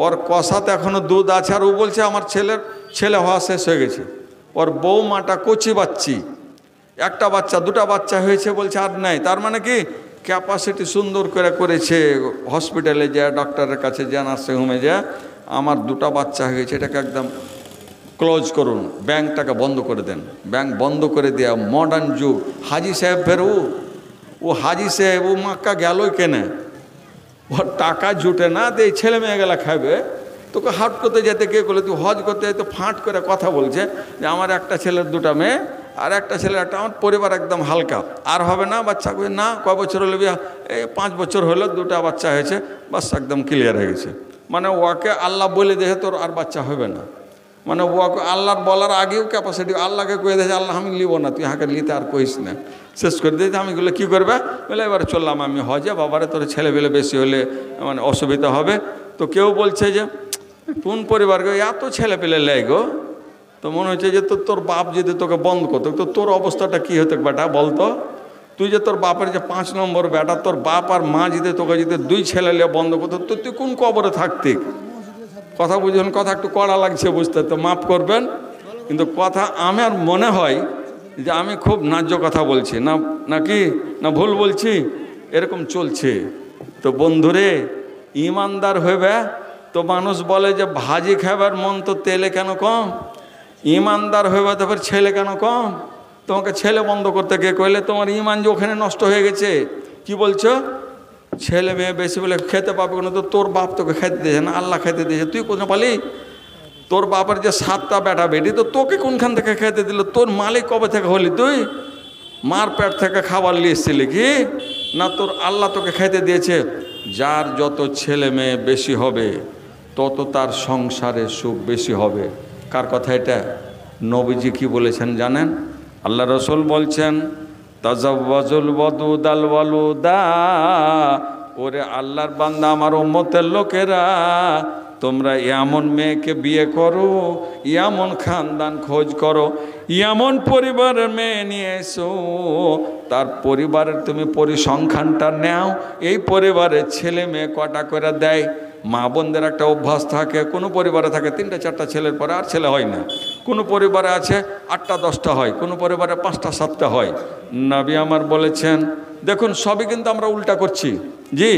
ওর কষাতে এখনও দুধ আছে, আর ও বলছে আমার ছেলে হওয়া শেষ হয়ে গেছে। ওর বৌমাটা কচি বাচ্চি, 1টা বাচ্চা 2টা বাচ্চা হয়েছে, বলছে আর নাই। তার মানে কি ক্যাপাসিটি সুন্দর করে করেছে, হসপিটালে যা, ডক্টরের কাছে যা, নার্সিং হোমে যা, আমার 2টা বাচ্চা হয়ে গেছে, এটাকে একদম ক্লোজ করুন, ব্যাংকটাকে বন্ধ করে দেন। ব্যাংক বন্ধ করে দেওয়া মডার্ন যুগ। হাজি সাহেব ফের ও হাজি সাহেব ও মাক্কা গেলই কেনে, ওর টাকা জুটে না, দিয়ে ছেলে মেয়ে গেলা খাবে। তোকে হাট করতে যেতে কে করলে, তুই হজ করতে যেতে ফাঁট করে কথা বলছে যে আমার 1টা ছেলের 2টা মেয়ে, আর একটা ছেলে একটা আমার পরিবার একদম হালকা, আর হবে না বাচ্চা, না কয় বছর হলো বিয়া, এই 5 বছর হলো, 2টা বাচ্চা হয়েছে, বাস একদম ক্লিয়ার হয়ে গেছে। মানে ওকে আল্লাহ বলে দেখে তোর আর বাচ্চা হবে না, মানে ওকে আল্লাহর বলার আগেও ক্যাপাসিটি আল্লাহকে কয়ে দিয়েছে, আল্লাহ আমি লিব না, তুই হাঁকে লিতে আর কইস না, শেষ করে দিয়েছে। আমি এগুলো কী করবে বলে এবার চললাম আমি হজে, বাবারে তোর ছেলেবেলে বেশি হলে মানে অসুবিধা হবে। তো কেউ বলছে যে কোন পরিবারকে এত ছেলে পেলে লেয় গো, তো মনে হচ্ছে যে তোর বাপ যদি তোকে বন্ধ করতো তো তোর অবস্থাটা কী হতো বেটা বলতো। তুই যে তোর বাপের যে 5 নম্বর বেটা, তোর বাপ আর মা যদি তোকে যদি 2 ছেলে লিয়ে বন্ধ করতো তো তুই কোন কবরে থাকতি। কথা বুঝবেন, কথা একটু কড়া লাগছে বুঝতে, তো মাফ করবেন, কিন্তু কথা আমার মনে হয় যে আমি খুব ন্যায্য কথা বলছি না, নাকি না ভুল বলছি, এরকম চলছে। তো বন্ধুরে ইমানদার হইবে তো মানুষ বলে যে ভাজি খাবার মন তো তেলে কেন কম, ইমানদার হইবে তো ফের ছেলে কেন কম। তোমাকে ছেলে বন্ধ করতে কে কইলে, তোমার ইমান যে ওখানে নষ্ট হয়ে গেছে। কি বলছো ছেলে মেয়ে বেশি বলে খেতে পাবে কেন, তো তোর বাপ তোকে খেতে দিয়েছে না, আল্লাহ খেতে দিয়েছে, তুই কোথাও পালি। তোর বাপের যে 7টা বেটা বেটি, তো তোকে কোনখান থেকে খেতে দিল, তোর মালিক কবে থেকে হলি তুই, মার পেট থেকে খাবার নিয়ে এসেছিলি কি না, তোর আল্লাহ তোকে খেতে দিয়েছে। যার যত ছেলে মেয়ে বেশি হবে তত তার সংসারে সুখ বেশি হবে। কার কথা এটা? নবীজি কি বলেছেন জানেন? আল্লাহ রসুল বলছেন তাজাওয়াজুল ওয়াদুদাল ওয়ালুদা, ওরে আল্লাহর বান্দা আমার উম্মতের লোকেরা, তোমরা এমন মেয়েকে বিয়ে করো, এমন খানদান খোঁজ করো, এমন পরিবারের মেয়ে নিয়ে এসো, তার পরিবারের তুমি পরিসংখ্যানটা নাও, এই পরিবারের ছেলে মেয়ে কটা করে দেয়। মা বোনদের একটা অভ্যাস থাকে, কোনো পরিবারে থাকে 3টা 4টা ছেলের পরে আর ছেলে হয় না, কোনো পরিবারে আছে 8টা 10টা হয়, কোনো পরিবারে 5টা 7টা হয়। নবী আমার বলেছেন, দেখুন সবই কিন্তু আমরা উল্টা করছি, জি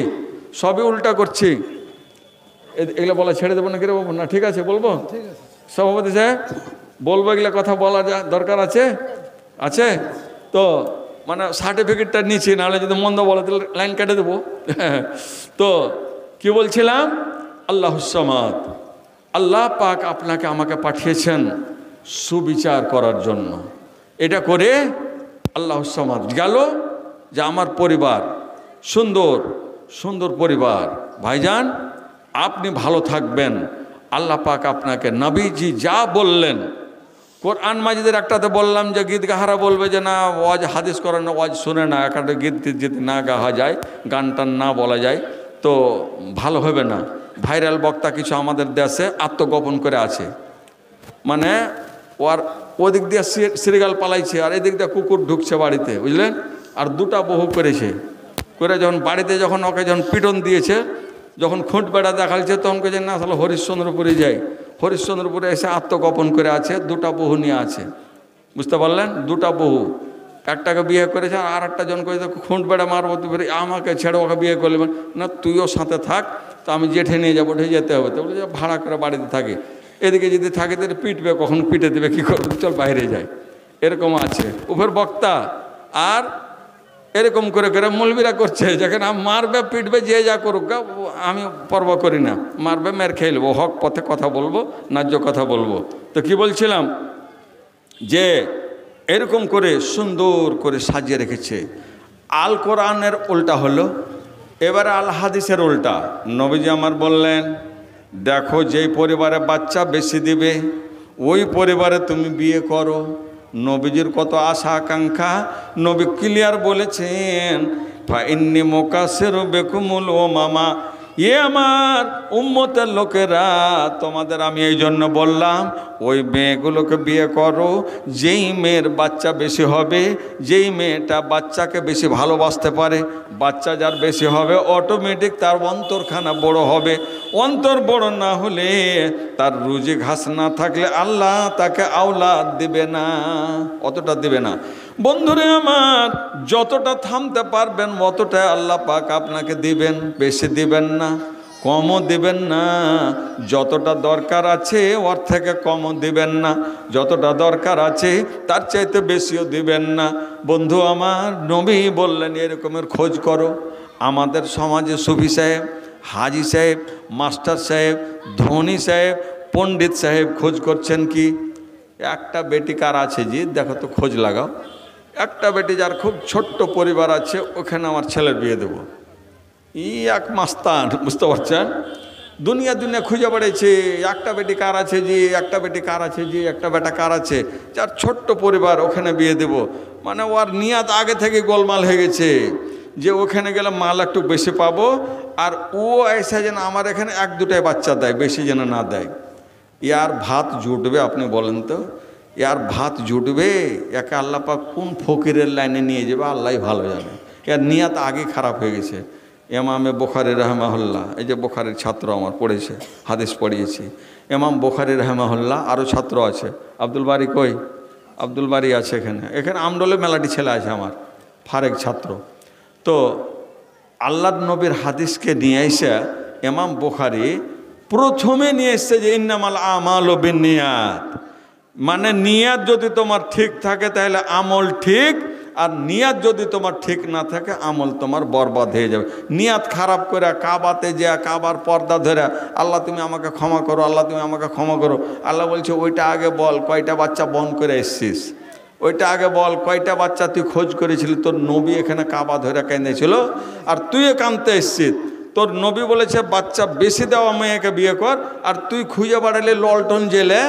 সবই উল্টা করছি। এগুলো বলা ছেড়ে দেবো না, কি বলবো না? ঠিক আছে বলবো, সভাপতি সাহেব বলবো, এগুলো কথা বলা যা দরকার আছে আছে তো মানে সার্টিফিকেটটা নিচ্ছি, নাহলে যদি মন্দ বলে তাহলে লাইন কেটে দেবো। তো কি বলছিলাম, আল্লাহুস সামাদ, আল্লাহ পাক আপনাকে আমাকে পাঠিয়েছেন সুবিচার করার জন্য। এটা করে আল্লাহুস সামাদ গেল যে আমার পরিবার সুন্দর সুন্দর পরিবার। ভাইজান আপনি ভালো থাকবেন, আল্লাহ পাক আপনাকে নবীজি যা বললেন, কোরআন মাজিদের একটাতে বললাম যে গীত গাহারা বলবে যে না ওয়াজ হাদিস করেন না, ওয়াজ শুনে না, একটা গীত যদি না গাওয়া যায়, গান টান না বলা যায় তো ভালো হবে না। ভাইরাল বক্তা কিছু আমাদের দেশে আত্মগোপন করে আছে, মানে ওর ওদিক দিয়ে সিরিগাল পালাইছে আর এদিক দিয়ে কুকুর ঢুকছে বাড়িতে, বুঝলেন, আর 2টা বহু করেছে, করে যখন বাড়িতে যখন ওকে যখন পিটন দিয়েছে, যখন খুঁট বেড়া দেখালছে তখন কে না আসলে হরিশ্চন্দ্রপুরে যাই, হরিশ্চন্দ্রপুরে এসে আত্মগোপন করে আছে, 2টা বহু নিয়ে আছে, বুঝতে পারলেন, 2টা বহু, একটাকে বিয়ে করেছে আর একটা জন করে খুঁট বেড়া মারবো, তুই আমাকে ছেড়ে ওকে বিয়ে করলে না, তুইও সাথে থাক, তো আমি জেঠে নিয়ে যাবো, উঠে যেতে হবে, তো বলে যে ভাড়া করে বাড়িতে থাকে, এদিকে যদি থাকে তাহলে পিটবে, কখন পিটে দেবে, কী করবে, চল বাইরে যায়, এরকম আছে উপর বক্তা। আর এরকম করে করে মৌলবীরা করছে, যেখানে মারবে পিটবে যে যা করুক, আমি পরবা করি না, মারবে মের খেয়ে নেবো, হক পথে কথা বলবো, ন্যায্য কথা বলবো। তো কি বলছিলাম যে এরকম করে সুন্দর করে সাজিয়ে রেখেছে। আল কোরআনের উল্টা হলো, এবারে আল হাদিসের উল্টা। নবীজি আমার বললেন, দেখো যেই পরিবারে বাচ্চা বেশি দিবে ওই পরিবারে তুমি বিয়ে করো। নবীজির কত আশা আকাঙ্ক্ষা, নবী ক্লিয়ার বলেছেন, ফাইন্নি মুকাসসিরু বিকুমুল উমামা, এ আমার উম্মতের লোকেরা, তোমাদের আমি এই জন্য বললাম ওই মেয়েগুলোকে বিয়ে করো যেই মেয়ের বাচ্চা বেশি হবে, যেই মেয়েটা বাচ্চাকে বেশি ভালোবাসতে পারে। বাচ্চা যার বেশি হবে অটোমেটিক তার অন্তরখানা বড় হবে, অন্তর বড় না হলে, তার রুজি ঘাস না থাকলে আল্লাহ তাকে আওলাদ দিবে না, অতটা দিবে না। বন্ধুরে আমার যতটা থামতে পারবেন অতটাই আল্লাহ পাক আপনাকে দিবেন, বেশি দিবেন না, কমও দিবেন না। যতটা দরকার আছে ওর থেকে কমও দিবেন না, যতটা দরকার আছে তার চাইতে বেশিও দিবেন না। বন্ধু আমার নবী বললেন এরকমের খোঁজ করো। আমাদের সমাজে সুফি সাহেব, হাজি সাহেব, মাস্টার সাহেব, ধনী সাহেব, পণ্ডিত সাহেব খোঁজ করছেন কি? একটা বেটি কার আছে জি, দেখো তো খোঁজ লাগাও। একটা বেটি যার খুব ছোট্ট পরিবার আছে, ওখানে আমার ছেলের বিয়ে দেবো। এক মাস্তান, বুঝতে পারছেন? দুনিয়া খুঁজে বেড়েছে, একটা বেটি কার আছে জি, একটা বেটি কার আছে জি, একটা বেটা কার আছে, যার ছোট্ট পরিবার, ওখানে বিয়ে দেব। মানে ওর নিয়াত আগে থেকে গোলমাল হয়ে গেছে যে ওখানে গেলে মাল একটু বেশি পাবো, আর ও এসে যেন আমার এখানে এক দুটাই বাচ্চা দেয়, বেশি যেন না দেয়। ইয়ার ভাত জুটবে? আপনি বলেন তো, ইয়ার ভাত জুটবে? একে আল্লাহ পাক কোন ফকিরের লাইনে নিয়ে যাবে আল্লাহই ভালো জানে। এর নিয়াত আগে খারাপ হয়ে গেছে। ইমামে বুখারী রাহমাহুল্লাহ, এই যে বুখারীর ছাত্র আমার পড়েছে, হাদিস পড়িয়েছি, ইমাম বুখারী রাহমাহুল্লাহ। আরও ছাত্র আছে, আব্দুল বারী কই? আব্দুল বারী আছে এখানে। এখানে আমডলে মেলাটি ছেলে আছে আমার, ফারেক ছাত্র। তো আল্লাহর নবীর হাদিসকে নিয়ে এসে ইমাম বুখারী প্রথমে নিয়ে এসছে যে ইন্নামাল আমালু বিন্নিয়াত, মানে নিয়াত যদি তোমার ঠিক থাকে তাহলে আমল ঠিক, আর নিয়াত যদি তোমার ঠিক না থাকে আমল তোমার বরবাদ হয়ে যাবে। নিয়াত খারাপ করে কাবাতে যা কাবার পর্দা ধরে আল্লাহ তুমি আমাকে ক্ষমা করো, আল্লাহ তুমি আমাকে ক্ষমা করো, আল্লাহ বলছে ওইটা আগে বল কয়টা বাচ্চা বন করে এসছিস, ওইটা আগে বল কয়টা বাচ্চা তুই খোঁজ করেছিলি। তোর নবী এখানে কাবা ধরে কেঁদেছিল আর তুইও কাঁদতে এসছিস। তোর নবী বলেছে বাচ্চা বেশি দেওয়া মেয়েকে বিয়ে কর, আর তুই খুঁজে বাড়ালে লল্টন জেলে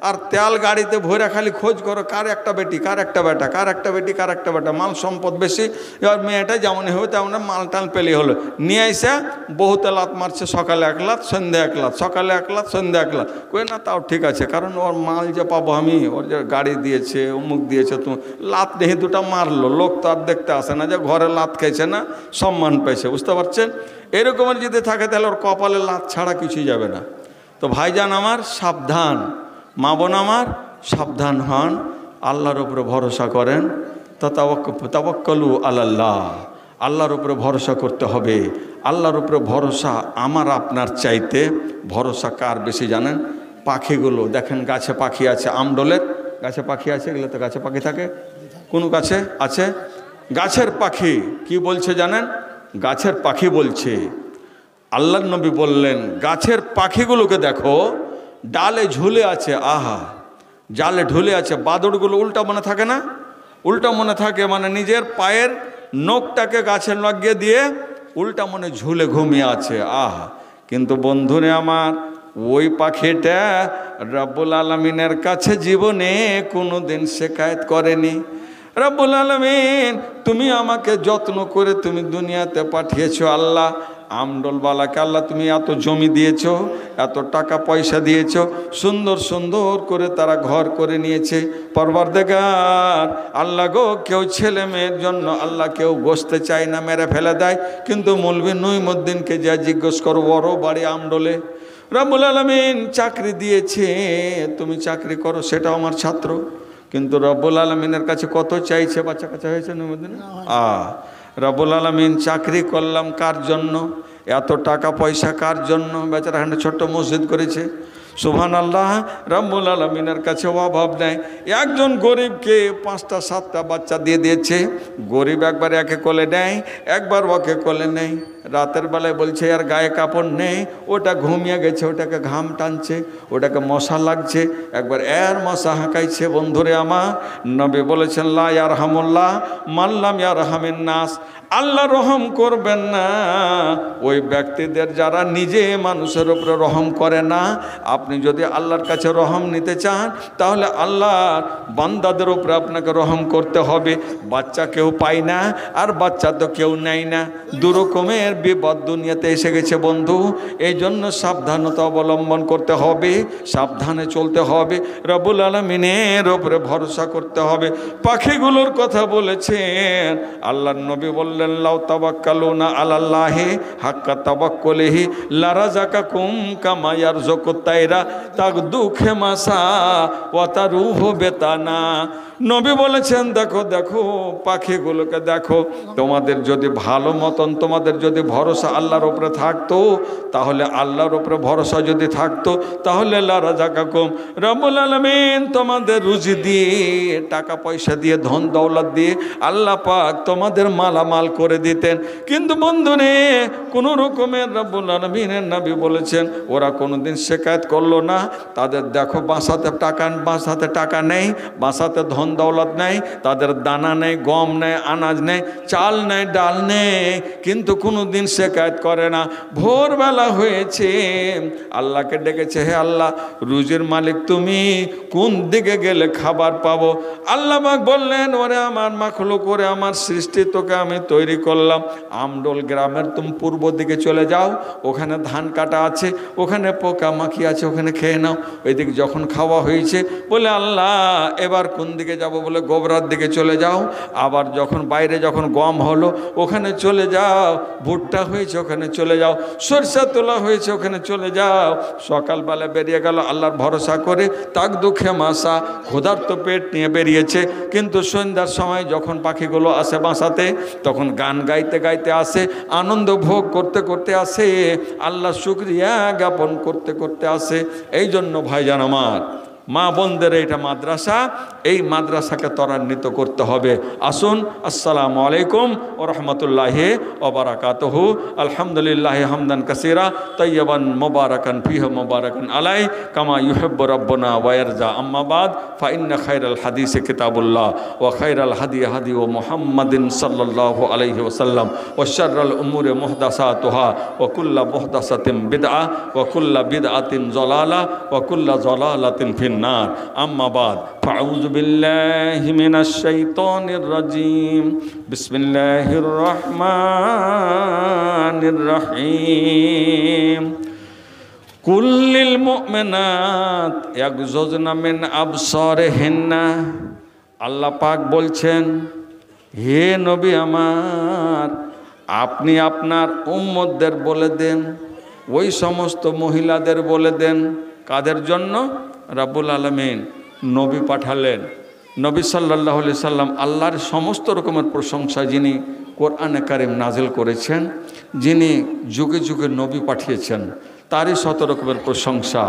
আর তেল গাড়িতে ভরে খালি খোঁজ করো কার একটা বেটি, কার একটা বেটা, কার একটা বেটি, কার একটা বেটা, মাল সম্পদ বেশি। এবার মেয়েটা যেমনই হবে তেমন মাল টাল পেলে হলো। নিয়ে এসে বহুতে লাত মারছে, সকালে এক লাত, সন্ধ্যে এক লাত, সকালে এক লাত, সন্ধ্যে এক লাত। কই না তাও ঠিক আছে, কারণ ওর মাল যে পাবো আমি, ওর যে গাড়ি দিয়েছে, অমুক দিয়েছে, তুমি লাত নেই দুটা মারলো, লোক তো আর দেখতে আসে না যে ঘরে লাত খাইছে না, সম্মান পেয়েছে, বুঝতে পারছেন? এরকমের যদি থাকে তাহলে ওর কপালে লাত ছাড়া কিছুই যাবে না। তো ভাইজান আমার সাবধান, মা বোন আমার সাবধান হন, আল্লাহর উপরে ভরসা করেন। তাওয়াক্কালু আলাল্লাহ, আল্লাহর উপরে ভরসা করতে হবে। আল্লাহর উপরে ভরসা আমার আপনার চাইতে ভরসা কার বেশি জানেন? পাখিগুলো দেখেন, গাছে পাখি আছে, আমডলের গাছে পাখি আছে, এগুলো তো গাছে পাখি থাকে, কোন গাছে আছে? গাছের পাখি কি বলছে জানেন? গাছের পাখি বলছে, আল্লাহর নবী বললেন গাছের পাখিগুলোকে দেখো ডালে ঝুলে আছে, আহা জালে ঝুলে আছে। বাদুড়গুলো উল্টা মনে থাকে না? উল্টা মনে থাকে, মানে নিজের পায়ের নখটাকে গাছে লাগিয়ে দিয়ে উল্টা মনে ঝুলে ঘুমিয়ে আছে, আহা। কিন্তু বন্ধুরে আমার, ওই পাখিটা রব্বুল আলামিনের কাছে জীবনে কোনো দিন শিকায়ত করেনি। রব্বুল আলামিন তুমি আমাকে যত্ন করে তুমি দুনিয়াতে পাঠিয়েছো আল্লাহ, আমডলবালাকে আল্লাহ তুমি এত জমি দিয়েছ, এত টাকা পয়সা দিয়েছ, সুন্দর সুন্দর করে তারা ঘর করে নিয়েছে। পরওয়ারদিগার আল্লাহ গো, কেউ ছেলে মেয়ের জন্য আল্লাহ কেউ বসতে চায় না, মেরে ফেলে দেয়। কিন্তু মৌলভী নঈমুদ্দিনকে যা জিজ্ঞেস করো, বড় বাড়ি আমডলে, রব্বুল আলামিন চাকরি দিয়েছে, তুমি চাকরি করো, সেটাও আমার ছাত্র। কিন্তু রব্বুল আলামিনের কাছে কত চাইছে? বাচ্চা কাচ্চা হয়েছে নঈমুদ্দিন? রব্বুল আলামিন চাকরি করলাম কার জন্য, এত টাকা পয়সা কার জন্য? বেচারা একটা ছোট্ট মসজিদ করেছে, সুবহানাল্লাহ। রব্বুল আলামিনের কাছে অভাব নেই। একজন গরিবকে 5টা 7টা বাচ্চা দিয়ে দিয়েছে। গরিব একবার একে কোলে নেয়, একবার ওকে কোলে নেই। রাতের বেলায় বলছে আর গায়ে কাপড় নেই, ওটা ঘুমিয়ে গেছে, ওটাকে ঘাম টানছে, ওটাকে মশা লাগছে, একবার এর মশা হাঁকাইছে। বন্ধুরে আমার, নবী বলেছেন লা ইয়ারহামুল্লাহ মাল্লাম ইয়ারহামিন নাস, আল্লাহ রহম করবেন না ওই ব্যক্তিদের যারা নিজে মানুষের উপরে রহম করে না। আপনি যদি আল্লাহর কাছে রহম নিতে চান তাহলে আল্লাহর বান্দাদের উপরে আপনাকে রহম করতে হবে। বাচ্চা কেউ পায় না, আর বাচ্চা তো কেউ নেয় না, দুরকমের বিপদ দুনিয়াতে এসে গেছে বন্ধু। এই জন্য সাবধানতা অবলম্বন করতে হবে, সাবধানে চলতে হবে, রব্বুল আলামিনের উপরে ভরসা করতে হবে। পাখিগুলোর কথা বলেছেন আল্লাহর নবী, বললেন লাউ তাওয়াক্কালুনা আলাল্লাহি হাক্কা তাওয়াক্কুলিহি লারাযাকাকুম কামা ইয়ারযুকুত তাইরা তাগদু খিমাসা ওয়া তারুহু বেতানা। নবী বলেছেন দেখো দেখো পাখিগুলোকে দেখো, তোমাদের যদি ভালো মতন তোমাদের যদি ভরসা আল্লাহর উপরে থাকতো, তাহলে আল্লাহর উপরে ভরসা যদি থাকতো তাহলে লা রাযাকাকুম, রব্বুল আলামিন তোমাদের রুজি দিয়ে টাকা পয়সা দিয়ে ধন দৌলত দিয়ে আল্লাহ পাক তোমাদের মালামাল করে দিতেন। কিন্তু বন্ধুরে কোনো রকমের রব্বুল আলামিনের নবী বলেছেন ওরা কোনোদিন শিকায়ত করলো না। তাদের দেখো বাসাতে টাকা নেই, বাসাতে ধন দৌলত নেই, তাদের দানা নেই, গম নেই, আনাজ নেই, চাল নেই, ডাল নেই, কিন্তু কোনোদিন শিকায়ত করে না। ভোরবেলা হয়েছে আল্লাহকে ডেকেছে, হে আল্লাহ রুজির মালিক তুমি, কোন দিকে গেলে খাবার পাবো? আল্লাহ পাক বললেন ওরে আমার মাখলুক, করে আমার সৃষ্টি, তোকে আমি তৈরি করলাম। আমডোল গ্রামের তুমি পূর্ব দিকে চলে যাও, ওখানে ধান কাটা আছে, ওখানে পোকা মাখি আছে, ওখানে খেয়ে নাও। ওইদিকে যখন খাওয়া হয়েছে বলে আল্লাহ এবার কোন দিকে যাব? বলে গোবরার দিকে চলে যাও। আবার যখন বাইরে যখন গম হলো ওখানে চলে যাও, ভুট্টা হয়েছে ওখানে চলে যাও, সরষা তোলা হয়েছে ওখানে চলে যাও। সকালবেলা বেরিয়ে গেল আল্লাহর ভরসা করে, তাক দুঃখে মাসা ক্ষুধার্ত পেট নিয়ে বেরিয়েছে। কিন্তু সন্ধ্যার সময় যখন পাখিগুলো আসে বাসাতে, তখন গান গাইতে গাইতে আসে, আনন্দ ভোগ করতে করতে আসে, আল্লাহ শুকরিয়া জ্ঞাপন করতে করতে আসে। এই জন্য ভাইজান আমার, মা বোনদের এইটা মাদ্রাসা, এই মাদ্রাসাকে ত্বরান্বিত করতে হবে। আসুন, আসসালামু আলাইকুম ওয়া রাহমাতুল্লাহি ওয়া বারাকাতুহু। আলহামদুলিল্লাহ হামদান কাসীরা তাইয়্যিবান মুবারাকান ফীহি মুবারাকান আলাই কামা ইউহিব্বু রাব্বুনা ওয়া ইয়ারজা। আম্মা বাদ, ফা ইন্না খায়রাল হাদিসি কিতাবুল্লাহ ওয়া খায়রাল হাদি হাদি মুহাম্মাদিন সাল্লাল্লাহু আলাইহি ওয়াসাল্লাম ওয়া শাররাল উমুরি মুহদাসাতুহা ওয়া কুল্লু মুহদাসাতিন বিদআহ ওয়া কুল্লু বিদআতিন যালালাহ ওয়া কুল্লু যালালাতিন ফিন النار. أما بعد فأعوذ بالله من الشيطان الرجيم. بسم الله الرحمن الرحيم. قل للمؤمنات يغضضن من أبصارهن. আল্লাহ পাক বলছেন, হে নবী আমার, আপনি আপনার উম্মতদের বলে দেন, ওই সমস্ত মহিলাদের বলে দেন। কাদের জন্য? রাব্বুল আলামিন নবী পাঠালেন। নবী সাল্লাল্লাহু আলাইহি সাল্লাম আল্লাহর সমস্ত রকমের প্রশংসা যিনি কোরআনে কারিম নাজিল করেছেন, যিনি যুগে যুগে নবী পাঠিয়েছেন, তারই শত রকমের প্রশংসা।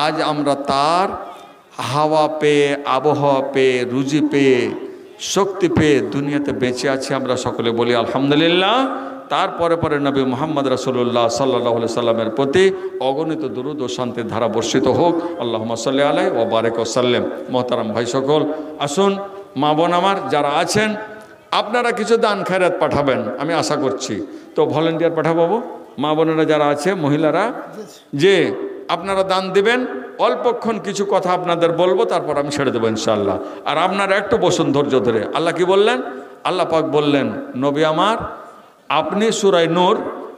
আজ আমরা তার হাওয়া পেয়ে, আবহাওয়া পেয়ে, রুজি পেয়ে, শক্তি পেয়ে দুনিয়াতে বেঁচে আছি। আমরা সকলে বলি আলহামদুলিল্লাহ। তারপরে পরে নবী মুহাম্মদ রাসূলুল্লাহ সাল্লাল্লাহু আলাইহি সাল্লামের প্রতি অগণিত দুরূদ ও শান্তির ধারা বর্ষিত হোক। আল্লাহুম্মা সাল্লি আলাইহি ওয়া বারিক ওয়া সাল্লিম। মোহতারাম ভাই সকল, আসুন মা বোন আমার যারা আছেন, আপনারা কিছু দান খয়রাত পাঠাবেন আমি আশা করছি। তো ভলেন্টিয়ার পাঠাবো মা বোনেরা যারা আছে, মহিলারা, যে আপনারা দান দিবেন। অল্পক্ষণ কিছু কথা আপনাদের বলবো, তারপর আমি ছেড়ে দেবো ইনশাআল্লাহ। আর আপনারা একটু বসুন ধৈর্য ধরে। আল্লাহ কি বললেন? আল্লাহ পাক বললেন, নবী আমার আপনি সূরা নূর,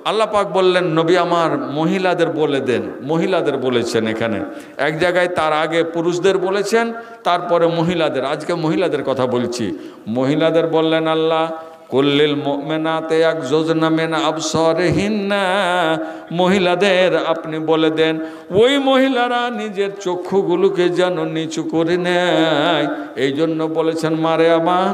আল্লাহ পাক বললেন নবী আমার মহিলাদের বলে দেন। মহিলাদের বলেছেন এখানে, এক জায়গায় তার আগে পুরুষদের বলেছেন, তারপরে মহিলাদের। আজকে মহিলাদের কথা বলছি। মহিলাদের বললেন আল্লাহ, কুল্লিল মুমিনাতে ইয়াগযুযনা মিন আবসারিহিন্না। মহিলাদের আপনি বলে দেন, ওই মহিলারা নিজের চক্ষুগুলোকে যেন নিচু করে নেয়। এই জন্য বলেছেন মারে আমার,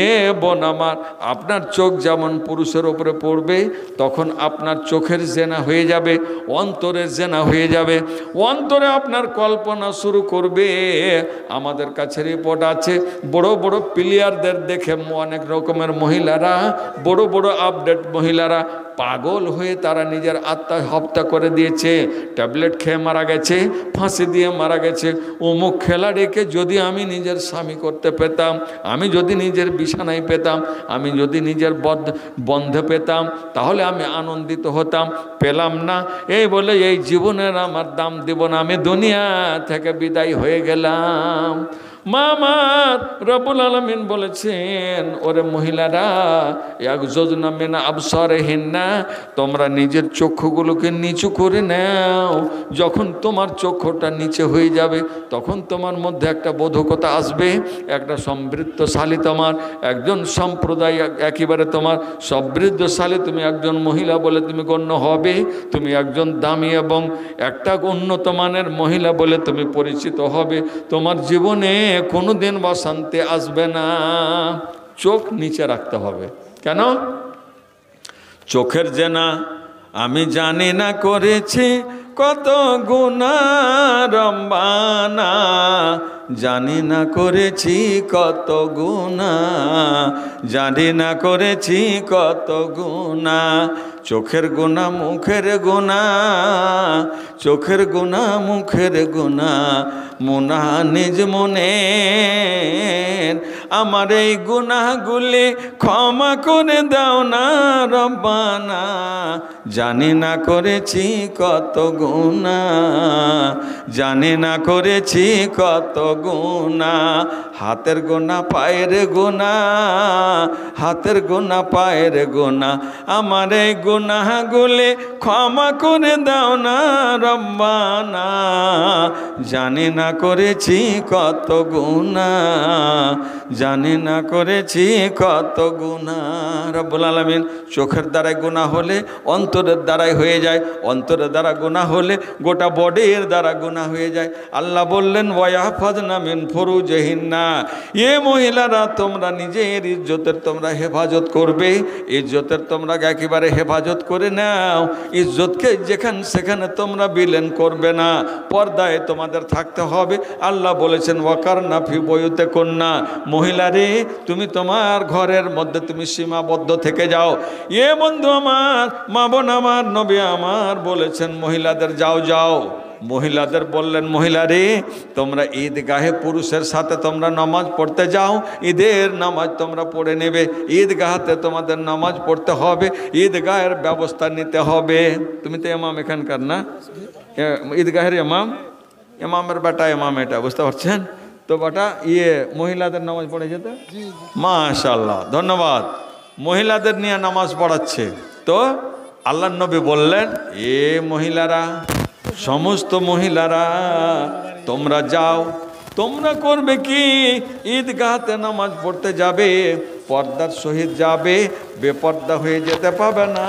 এ বোন আমার, আপনার চোখ যেমন পুরুষের ওপরে পড়বে, তখন আপনার চোখের জেনা হয়ে যাবে, অন্তরের জেনা হয়ে যাবে, অন্তরে আপনার কল্পনা শুরু করবে। আমাদের কাছে রিপোর্ট আছে, বড় বড় প্লেয়ারদের দেখে অনেক রকমের মহিলারা, বড় বড় আপডেট মহিলারা পাগল হয়ে তারা নিজের আত্মা হত্যা করে দিয়েছে, ট্যাবলেট খেয়ে মারা গেছে, ফাঁসি দিয়ে মারা গেছে। অমুক খেলাড়িকে যদি আমি নিজের স্বামী করতে পেতাম, আমি যদি নিজের বিছানায় পেতাম, আমি যদি নিজের বন্ধে পেতাম, তাহলে আমি আনন্দিত হতাম। পেলাম না, এই বলে এই জীবনের আমার দাম দেব না, আমি দুনিয়া থেকে বিদায় হয়ে গেলাম। মামার রব্বুল আলামিন বলেছেন, ওরে মহিলারা, ইয়াগযুযনা মিন আবসারিহিন্না, তোমরা নিজের চক্ষুগুলোকে নিচু করে নাও। যখন তোমার চক্ষুটা নিচে হয়ে যাবে, তখন তোমার মধ্যে একটা বোধকতা আসবে, একটা সমৃদ্ধশালী, তোমার একজন সম্প্রদায় একেবারে তোমার সমৃদ্ধশালী, তুমি একজন মহিলা বলে তুমি গণ্য হবে। তুমি একজন দামি এবং একটা উন্নত মানের মহিলা বলে তুমি পরিচিত হবে। তোমার জীবনে কোনোদিন বসন্তে আসবে না। চোখ নিচে রাখতে হবে। কেন? চোখের জেনা আমি জানি না করেছি কত গুনাহ রব্বানা, জানি না করেছি কত গুনাহ, জানি না করেছি কত গুনাহ। চোখের গুনাহ মুখের গুনাহ, চোখের গুনাহ মুখের গুনাহ, মুনা নিজ মনের। আমার এই গুনাহগুলি ক্ষমা করে দাও না রব্বানা, জানি না করেছি কত গুনাহ, জানি না করেছি কত গুনাহ। হাতের গুনাহ পায়ের গুনাহ, হাতের গুনাহ পায়ের গুনাহ, আমার এই গুনাহগুলি ক্ষমা করে দাও না রব্বানা, জানি না করেছি কত গুনাহ, জানি না করেছি কত গুনাহ। রব্বুল আলামিন চোখের দ্বারাই গুনাহ হলে অন্তরের দ্বারাই হয়ে যায়, অন্তরের দ্বারা গুনাহ হলে গোটা বডির দ্বারা গুনাহ হয়ে যায়। আল্লাহ বললেন ওয়াহফাজনা মিন ফুরুজিহিন্না, এ মহিলারা তোমরা নিজের ইজ্জতের তোমরা হেফাজত করবে, ইজ্জতের তোমরা একেবারে হেফাজত করে নাও। ইজ্জতকে যেখানে সেখানে তোমরা বিলীন করবে না, পর্দায় তোমাদের থাকতে হবে। আল্লাহ বলেছেন ওয়াকারনা ফি বুয়ুতিকুন্না, মহিলারে তুমি তোমার ঘরের মধ্যে তুমি সীমাবদ্ধ থেকে যাও। এ বন্ধু আমার, মা বোন আমার, নবী আমার বলেছেন মহিলাদের যাও যাও। মহিলাদের বললেন মহিলারে তোমরা ঈদগাহে পুরুষের সাথে তোমরা নামাজ পড়তে যাও, ঈদের নামাজ তোমরা পড়ে নেবে, ঈদগাহতে তোমাদের নামাজ পড়তে হবে, ঈদগাহের ব্যবস্থা নিতে হবে। তুমি তো ইমাম এখানকার না, ঈদগাহের ইমাম, ইমামের বেটা ইমাম, এটা বুঝতে পারছেন তো বেটা। মহিলাদের নামাজ পড়ে যেতে মাশাআল্লাহ, ধন্যবাদ। মহিলাদের নিয়ে নামাজ পড়াচ্ছে। তো আল্লাহর নবী বললেন এ মহিলারা, সমস্ত মহিলারা তোমরা যাও, তোমরা করবে কি ঈদগাহতে নামাজ পড়তে যাবে, পর্দার সহিত যাবে, বেপর্দা হয়ে যেতে পাবে না,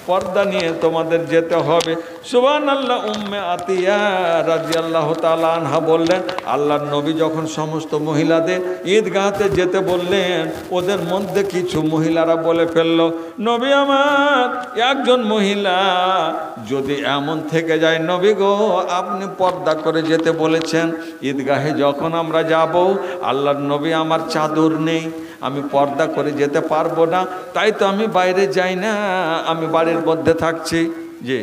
পর্দা নিয়ে তোমাদের যেতে হবে। সুবহানাল্লাহ। উম্মে আতিয়া রাদিয়াল্লাহু তাআলা আনহা বললেন আল্লাহর নবী যখন সমস্ত মহিলাদের ঈদগাহতে যেতে বললেন, ওদের মধ্যে কিছু মহিলারা বলে ফেললো নবী আমার একজন মহিলা যদি এমন থেকে যায়, নবী গো আপনি পর্দা করে যেতে বলেছেন, ঈদগাহে যখন আমরা যাব আল্লাহর নবী আমার চাদর নেই, আমি পর্দা করে যেতে পারবো না, তাই তো আমি বাইরে যাই না, আমি বাড়ির মধ্যে থাকছি। জি,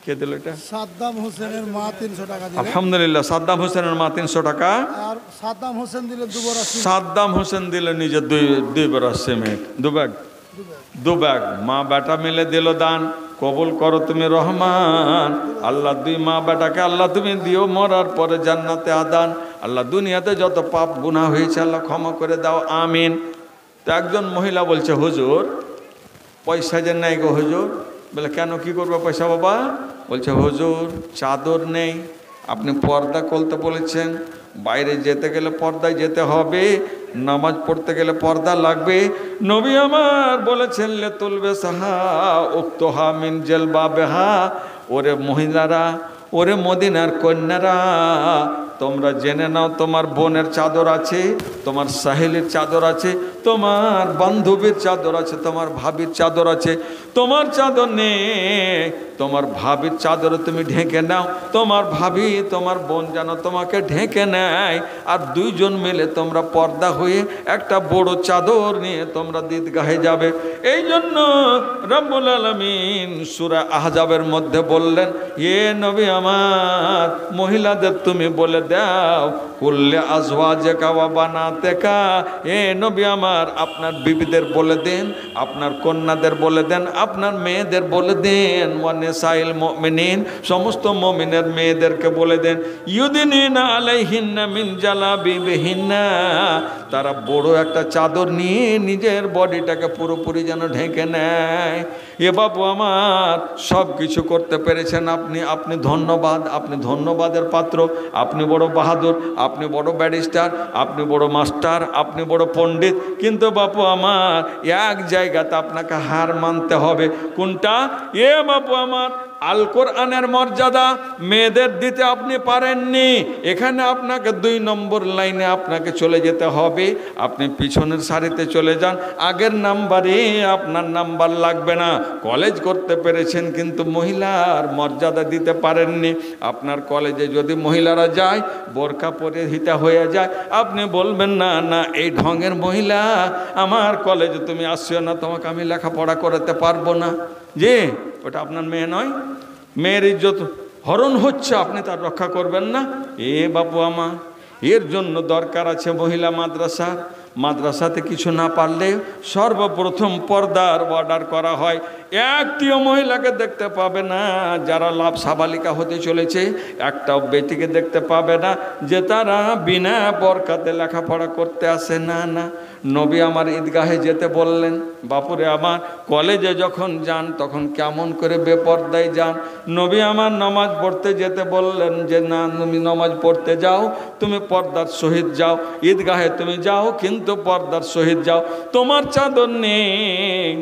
কে দিল এটা? সাদ্দাম হোসেনের মা 300 টাকা দিলেন। আলহামদুলিল্লাহ, সাদ্দাম হোসেনের মা 300 টাকা। আর সাদ্দাম হোসেন দিলে সাদ্দাম হোসেন দিলে নিজে দুই বড় সিমেন্ট, দু ব্যাগ। মা বেটা মিলে দিল দান। কবুল করো তুমি রহমান। আল্লাহ দুই মা বেটাকে আল্লাহ তুমি দিও মরার পরে জান্নাতে আদান। আল্লাহ দুনিয়াতে যত পাপ গুনাহ হয়েছে আল্লাহ ক্ষমা করে দাও, আমিন। তো একজন মহিলা বলছে হুজুর পয়সা যে নাই গো হুজুর। বলে কেন, কি করবো পয়সা বাবা? বলছে হুজুর চাদর নেই, আপনি পর্দা করতে বলেছেন, বাইরে যেতে গেলে পর্দায় যেতে হবে, নামাজ পড়তে গেলে পর্দা লাগবে। নবী আমার বলেছেন লে তুলবে সাহা উক্তহা মিন জালবাবিহা, ওরে মহিলারা, ওরে মদিনার কন্যারা, তোমরা জেনে নাও তোমার বোনের চাদর আছে, তোমার সাহেলের চাদর আছে, তোমার বান্ধবীর চাদর আছে, তোমার ভাবির চাদর আছে, তোমার চাদর নেই, তোমার ভাবির চাদর তুমি ঢেকে নাও, তোমার ভাবি তোমার বোন যেন তোমাকে ঢেকে নেয়, আর দুইজন মিলে তোমরা পর্দা হয়ে একটা বড় চাদর নিয়ে তোমরা ঈদগাহে যাবে। এই জন্য রব্বুল আলামিন সূরা আহজাবের মধ্যে বললেন এ নবী আমার মহিলাদের তুমি বলে দাও কুল্লে আজওয়াজিকা ওয়া বানাতিকা, এ নবী আমার আপনার বিবিদের বলে দেন, আপনার কন্যাদের বলে দেন, আপনার মেয়েদের বলে দেন, ওয়া নিসাইল মুমিনিন সমস্ত মুমিনের মেয়েদেরকে বলে দেন ইউদিনিনা আলাইহিন্না মিন জালাবিবিহিন্না, তারা বড় একটা চাদর নিয়ে নিজের বডিটাকে পুরোপুরি যেন ঢেকে নেয়। এ বাবু আমার সব কিছু করতে পেরেছেন আপনি, আপনি ধন্যবাদ, আপনি ধন্যবাদের পাত্র, আপনি বড় বাহাদুর, আপনি বড় ব্যারিস্টার, আপনি বড় মাস্টার, আপনি বড় পণ্ডিত, কিন্তু বাপু আমার এক জায়গাতে আপনাকে হার মানতে হবে। কোনটা? এ বাপু আমার আল কোরআনের মর্যাদা মেয়েদের দিতে আপনি পারেননি, এখানে আপনাকে 2 নম্বর লাইনে আপনাকে চলে যেতে হবে। আপনি পিছনের সারিতে চলে যান, আগের নাম্বারে আপনার নাম্বার লাগবে না। কলেজ করতে পেরেছেন কিন্তু মহিলার মর্যাদা দিতে পারেননি। আপনার কলেজে যদি মহিলারা যায় বোরকা পরিহিতা হয়ে যায়, আপনি বলবেন না না এই ঢঙের মহিলা আমার কলেজে তুমি আসছো না, তোমাকে আমি লেখাপড়া করাতে পারবো না। যে ওটা আপনার মেয়ে নয়, মেয়ের ইজ্জত হরণ হচ্ছে, আপনি তার রক্ষা করবেন না। এ বাপু আমার, এর জন্য দরকার আছে মহিলা মাদ্রাসাতে কিছু না পারলে সর্বপ্রথম পর্দার অর্ডার করা হয়। একটিও মহিলাকে দেখতে পাবে না যারা লাভ সাবালিকা হতে চলেছে, একটাও বেটিকে দেখতে পাবে না যে তারা বিনা বরকাতে লেখাপড়া করতে আসে। না না, নবী আমার ঈদগাহে যেতে বললেন। বাপুরে আমার, কলেজে যখন যান তখন কেমন করে বেপর্দায় যান। নবী আমার নামাজ পড়তে যেতে বললেন যে না, তুমি নামাজ পড়তে যাও, তুমি পর্দার সহিত যাও। ঈদগাহে তুমি যাও কিন্তু পর্দার সহিত যাও। তোমার চাদর নেই,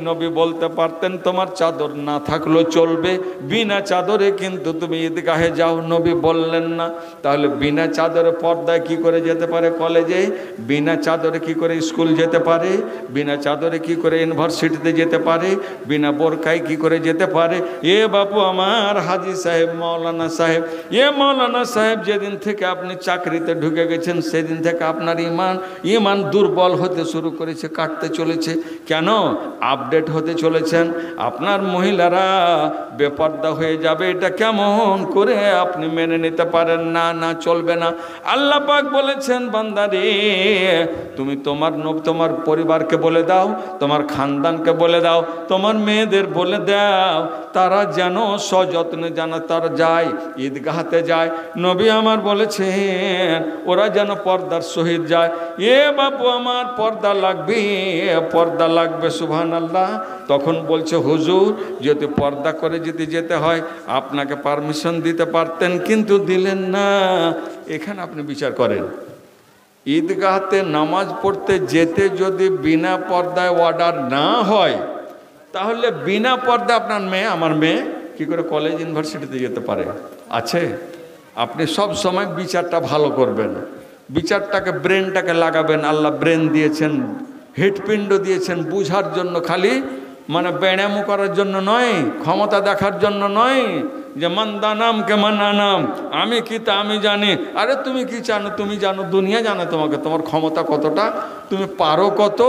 নবী বলতে পারতেন তোমার চাদর না থাকলেও চলবে, বিনা চাদরে কিন্তু তুমি ঈদগাহে যাও। নবী বললেন না। তাহলে বিনা চাদরে পর্দায় কি করে যেতে পারে কলেজে? বিনা চাদরে কি করে স্কুল যেতে পারে? বিনা চাদরে কি করে ইউনিভার্সিটিতে যেতে পারে? বিনা বোরকায় কি করে যেতে পারে? এ বাপু আমার, হাজী সাহেব, মৌলানা সাহেব, মৌলানা সাহেব, যেদিন থেকে আপনি চাকরিতে ঢুকে গেছেন সেদিন থেকে আপনার ইমান দুর্বল হতে শুরু করেছে, কাটতে চলেছে। কেন? আপডেট হতে চলেছেন। আপনার মহিলারা বেপর্দা হয়ে যাবে, এটা কেমন করে আপনি মেনে নিতে পারেন? না না, চলবে না। আল্লাহ পাক বলেছেন, বান্দারে তুমি তোমার পরিবারকে বলে দাও, তোমার খানদানকে বলে দাও, তোমার মেয়েদের বলে দাও, তারা যেন সযত্নে তারা যায়, ঈদগাহতে যায়। নবী আমার বলেছেন ওরা যেন পর্দার সহিত যায়। এ বাপু আমার, পর্দা লাগবে, সুবহানাল্লাহ। তখন বলছে হুজুর যদি পর্দা করে যদি যেতে হয় আপনাকে পারমিশন দিতে পারতেন, কিন্তু দিলেন না। এখানে আপনি বিচার করেন, ঈদগাহতে নামাজ পড়তে যেতে যদি বিনা পর্দায় অর্ডার না হয়, তাহলে বিনা পর্দা আপনার মেয়ে, আমার মেয়ে কি করে কলেজ ইউনিভার্সিটিতে যেতে পারে? আছে? আপনি সব সময় বিচারটা ভালো করবেন, বিচারটাকে ব্রেনটাকে লাগাবেন। আল্লাহ ব্রেন দিয়েছেন, হৃৎপিণ্ড দিয়েছেন বুঝার জন্য, খালি মানে ব্যায়াম করার জন্য নয়, ক্ষমতা দেখার জন্য নয় যে মান্দানাম কে মান্নানাম, আমি কি তা আমি জানি। আরে তুমি কি জানো? তুমি জানো, দুনিয়া জানে তোমাকে, তোমার ক্ষমতা কতটা, তুমি পারো কত,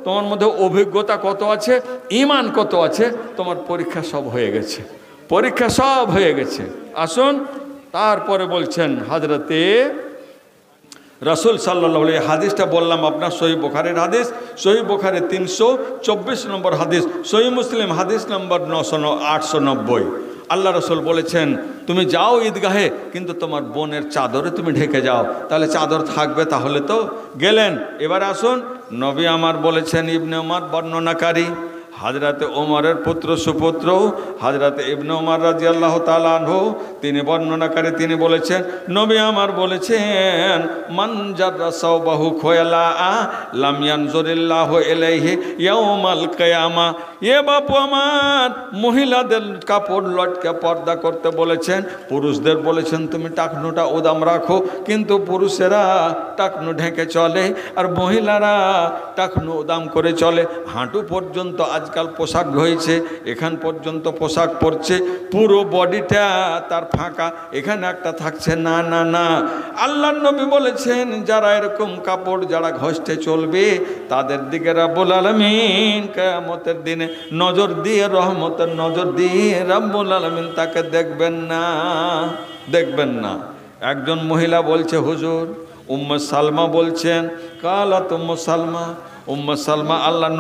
তোমার মধ্যে অভিজ্ঞতা কত আছে, ঈমান কত আছে। তোমার পরীক্ষা সব হয়ে গেছে, আসুন। তারপরে বলছেন হযরতে রাসূল সাল্লাল্লাহু আলাইহি, হাদিসটা বললাম আপনার সহিহ বুখারীর হাদিস, সহিহ বুখারী 324 নম্বর হাদিস, সহিহ মুসলিম হাদিস নম্বর 890। আল্লাহ রাসূল বলেছেন তুমি যাও ঈদগাহে, কিন্তু তোমার বোনের চাদরে তুমি ঢেকে যাও। তাহলে চাদর থাকবে, তাহলে তো গেলেন। এবার আসুন, নবী আমার বলেছেন, ইবনে ওমর বর্ণনাকারী, হযরতে ওমরের পুত্র সুপুত্র হযরতে ইবনে ওমর রাদিয়াল্লাহু তাআলা আনহু, তিনি বর্ণনাকারী, তিনি বলেছেন নবী আমার বলেছেন মান জাররা সাওবাহু খয়ালা লাম ইয়ানজুরিল্লাহু ইলাইহি ইয়াউমাল কিয়ামা। এ বাপু আমার, মহিলাদের কাপড় লটকে পর্দা করতে বলেছেন, পুরুষদের বলেছেন তুমি টাকনুটা উদাম রাখো, কিন্তু পুরুষেরা টাকনু ঢেকে চলে আর মহিলারা টাকনু উদাম করে চলে। হাঁটু পর্যন্ত আজকাল পোশাক হয়েছে, এখান পর্যন্ত পোশাক পরছে, পুরো বডিটা তার ফাঁকা, এখানে একটা থাকছে। না না না, আল্লাহর নবী বলেছেন যারা এরকম কাপড় যারা ঘষতে চলবে তাদের দিকে রব্বুল আলামিন কিয়ামতের দিনে নজর দিয়ে, রহমতের নজর দিয়ে রব্বুল আলামিন তাকে দেখবেন না। একজন মহিলা বলছে হুজুর, উম্মে সালমা বলছেন, কালাত উম্মে সালমা আল্লাহর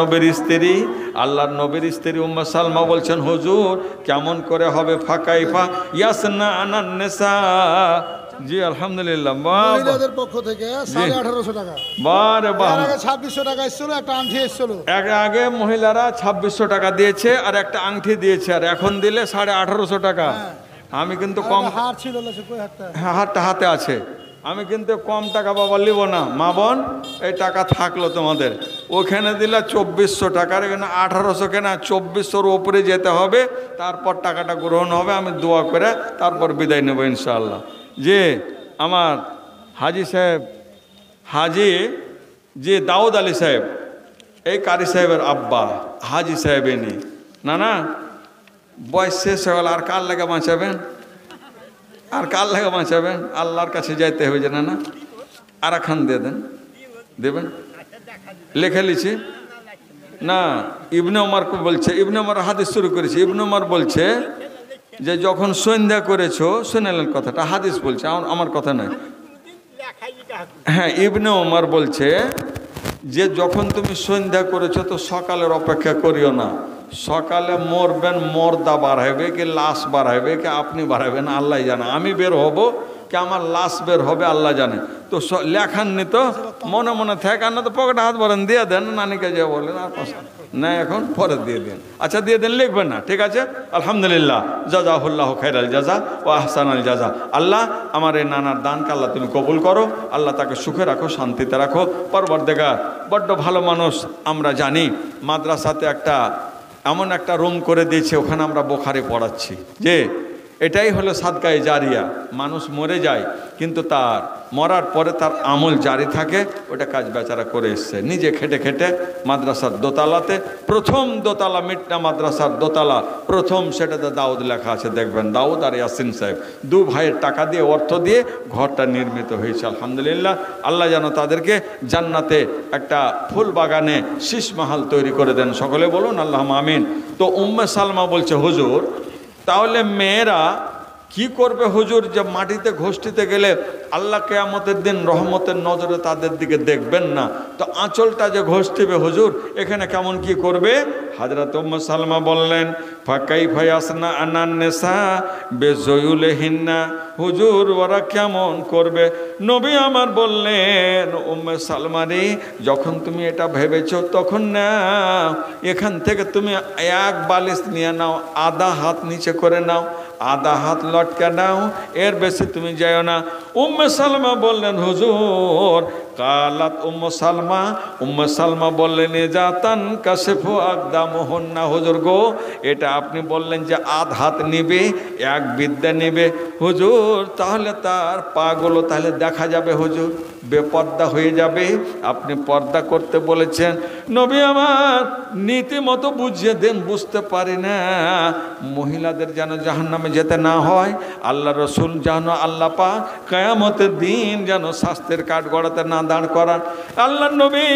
নবীর স্ত্রী উম্মে সালমা বলছেন হুজুর কেমন করে হবে ফাকাইফা ইয়াসনা আনান নিসা। জি আলহামদুলিল্লাহ, মহিলাদের পক্ষ থেকে 1850 টাকা, বারে বাহ, আগে 2600 টাকা এসেছিল, একটা আংটি এসেছিল। আগে মহিলারা 2600 টাকা দিয়েছে আর একটা আংটি দিয়েছে, আর এখন দিলে 1850 টাকা। আমি কিন্তু কম, হার ছিল, হারটা হাতে আছে, আমি কিন্তু কম টাকা বাবা নিব না। মা বোন, এই টাকা থাকলো তোমাদের, ওখানে দিলে 2400 টাকার, এখানে 1800 কেনা, 2400-র ওপরে যেতে হবে, তারপর টাকাটা গ্রহণ হবে। আমি দোয়া করে তারপর বিদায় নেব ইনশাআল্লাহ। যে আমার হাজি সাহেব, হাজি যে দাউদ আলী সাহেব, এই কারি সাহেবের আব্বা হাজি সাহেব এনি না না, বয়স শেষ হয়ে গেল, আর কার লাগে বাঁচাবেন, আর কার লাগে বাঁচাবেন, আল্লাহর কাছে যাইতে হবে যে না না। আর খান দিয়ে দেন, দেবেন, লেখে লিছি না। ইবনে ওমরকে বলছে, ইবনে ওমর হাদিস শুরু করেছে, ইবনে ওমর বলছে যে যখন সন্ধ্যা করেছো, শুনেলেন কথাটা, হাদিস বলছে, আমার কথা নয়। হ্যাঁ, ইবনে ওমর বলছে যে যখন তুমি সন্ধ্যা করেছো তো সকালের অপেক্ষা করিও না, সকালে মরবেন, মর্দা বাড়াইবে কি লাশ বাড়াইবে কি আপনি বাড়াইবেন আল্লাহ জানে, আমি বের হব কি আমার লাশ বের হবে আল্লাহ জানে। তো লেখাননি তো মনে মনে থাকে, আর না তো পকেটে হাত ভরেন, দিয়ে দেন নানিকে যে বলেন, আর না এখন পরে দিয়ে দিন, আচ্ছা দিয়ে দেন, লিখবেন না, ঠিক আছে। আলহামদুলিল্লাহ, জাযাহুল্লাহ খায়রাল জাযা ওয়া আহসানাল জাযা। আল্লাহ আমার এই নানার দানকে আল্লাহ তুমি কবুল করো, আল্লাহ তাকে সুখে রাখো, শান্তিতে রাখো। পরবর্তীকার বড্ড ভালো মানুষ, আমরা জানি মাদ্রাসাতে একটা এমন একটা রুম করে দিয়েছে, ওখানে আমরা বোখারি পড়াচ্ছি। যে এটাই হলো সাদকায়ে জারিয়া, মানুষ মরে যায় কিন্তু তার মরার পরে তার আমল জারি থাকে, ওটা কাজ বেচারা করে এসছে নিজে খেটে খেটে। মাদ্রাসার দোতলাতে, প্রথম দোতলা, মিটনা মাদ্রাসার দোতলা প্রথম, সেটাতে দাউদ লেখা আছে, দেখবেন, দাউদ আর ইয়াসিন সাহেব, দু ভাইয়ের টাকা দিয়ে, অর্থ দিয়ে ঘরটা নির্মিত হয়েছে। আলহামদুলিল্লাহ, আল্লাহ যেন তাদেরকে জান্নাতে একটা ফুল বাগানে শীষমহল তৈরি করে দেন, সকলে বলুন আল্লাহুম্মা আমিন। তো উম্মে সালমা বলছে, হুজুর তাহলে মেয়েরা কি করবে হুজুর, যে মাটিতে ঘষটিতে গেলে আল্লাহ কিয়ামতের দিন রহমতের নজরে তাদের দিকে দেখবেন না, তো আঁচলটা যে ঘষটিবে হুজুর, এখানে কেমন কি করবে? হযরত উম্মে সালমা বললেন, ফাকাইফা ইয়াসনা আনান নিসা বিজুয়ুলিহিন্না, হুজুর ওরা কেমন করবে? নবী আমার বললেন, উম্মে সালমা রে, যখন তুমি এটা ভেবেছো তখন না, এখান থেকে তুমি এক বালিশ নিয়ে নাও, আধা হাত নিচে করে নাও, আধা হাত লটকে নাও, এর বেশি তুমি যাও না। উম্মে সালমা বললেন, হুজুর, কালাত উম্মে সালমা বললেন, জাতান কাশিফু আকদামুহুন্না, হুজুর গো, এটা আপনি বললেন যে আধ হাত নিবে, এক বিদ্যা নিবে, হুজুর তাহলে তার পাগুলো তাহলে দেখা যাবে হুজুর, বেপর্দা হয়ে যাবে, আপনি পর্দা করতে বলেছেন। নবী আমার নীতিমতো বুঝিয়ে দেন, বুঝতে পারি না, মহিলাদের যেন জাহান্নামে যেতে না হয়, আল্লাহ রসুল যেন আল্লাহ পাক কিয়ামতের দিন যেন শাস্তির কাঠ গড়াতে না দাঁড় করান। আল্লাহ নবী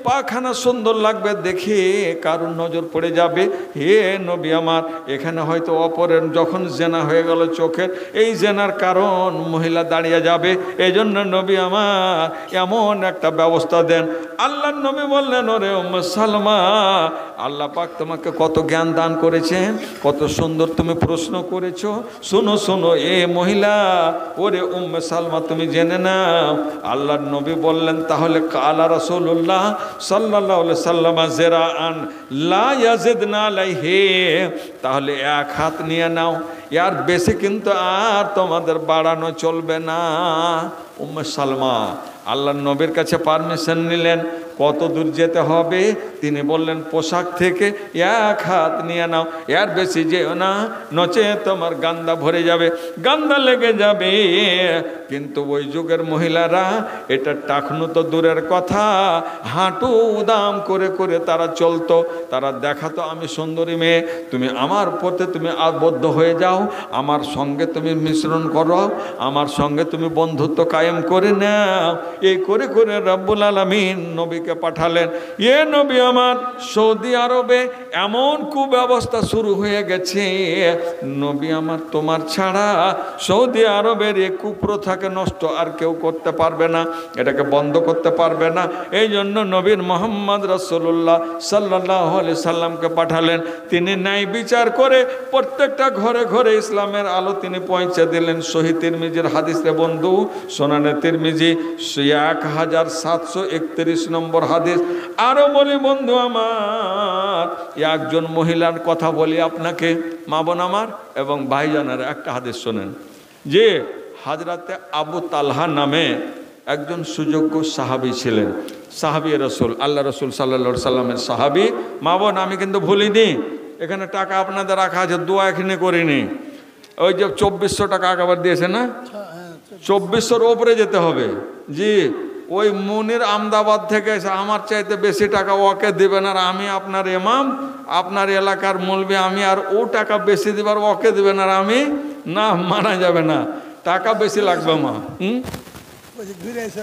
পাখানা সুন্দর লাগবে দেখে কারুর নজর পড়ে যাবে, হে নবী আমার, এখানে হয়তো অপরের যখন জেনা হয়ে গেল চোখের, এই জেনার কারণ মহিলা দাঁড়িয়ে যাবে, এই জন্য নবী আমার এমন একটা ব্যবস্থা দেন। আল্লাহ নবী বললেন, ওরে উম্মে সালমা, আল্লাহ পাক তোমাকে কত জ্ঞান দান করেছেন, কত সুন্দর তুমি প্রশ্ন করেছো, শোনো শোনো এ মহিলা, ওরে উম্মে সালমা তুমি জেনে নাও। আল্লাহর নবী বললেন, তাহলে কালা রাসূলুল্লাহ সাল্লাল্লাহু আলাইহি সাল্লাম জিরাআন লা ইয়াজিদনা আলাইহি, তাহলে এক হাত নিয়ে নাও, এর বেশি কিন্তু আর তোমাদের বাড়ানো চলবে না। উম্মে সালমা আল্লাহর নবীর কাছে পারমিশন নিলেন, কত দূর যেতে হবে? তিনি বললেন, পোশাক থেকে এক হাত নিয়ে নাও, এর বেশি যেও না, নচে তোমার গান্দা ভরে যাবে, গান্দা লেগে যাবে। কিন্তু ওই যুগের মহিলারা এটা টাকনু তো দূরের কথা, হাঁটু উদাম করে করে তারা চলতো, তারা দেখাতো আমি সুন্দরী মেয়ে, তুমি আমার পথে তুমি আবদ্ধ হয়ে যাও, আমার সঙ্গে তুমি মিশ্রণ করো, আমার সঙ্গে তুমি বন্ধুত্ব কায়েম করে নাও। এই করে করে রব্বুল আলামিন নবীকে পাঠালেন। এ নবী আমার, সৌদি আরবে এমন কুব্যবস্থা শুরু হয়ে গেছে, নবী আমার তোমার ছাড়া সৌদি আরবের এই কুপ্রথাকে নষ্ট আর কেউ করতে পারবে না, এটাকে বন্ধ করতে পারবে না। এই জন্য নবীর মোহাম্মদ রাসূলুল্লাহ সাল্লাল্লাহু আলাইহি সাল্লামকে পাঠালেন। তিনি ন্যায় বিচার করে প্রত্যেকটা ঘরে ঘরে ইসলামের আলো তিনি পৌঁছে দিলেন। সহিহ তিরমিজির হাদিসে বন্ধু, সুনানে তিরমিজি 1731 নম্বর হাদিস। আরো বলি বন্ধু আমার, একজন মহিলার কথা বলি আপনাকে, মা বোন আমার এবং ভাইজানের একটা হাদিস শোনেন, যে হাজরাতে আবু তালহা নামে একজন সুযোগ্য সাহাবী ছিলেন, সাহাবী রসুল, আল্লাহ রসুল সাল্লা সাল্লামের সাহাবী। মা বোন, আমি কিন্তু ভুলিনি, এখানে টাকা আপনাদের রাখা আছে, দোয়া এখানে করিনি। ওই যে 2400 টাকা আবার দিয়েছে না, 2400-র ওপরে যেতে হবে। জি, ওই মুনির আহমেদাবাদ থেকে এসে আমার চাইতে বেশি টাকা ওকে দেবেন, আর আমি আপনার ইমাম, আপনার এলাকার মৌলবি, আমি আর ও টাকা বেশি দেবার ওকে দেবেন, আর আমি না, মানা যাবে না, টাকা বেশি লাগবে মা।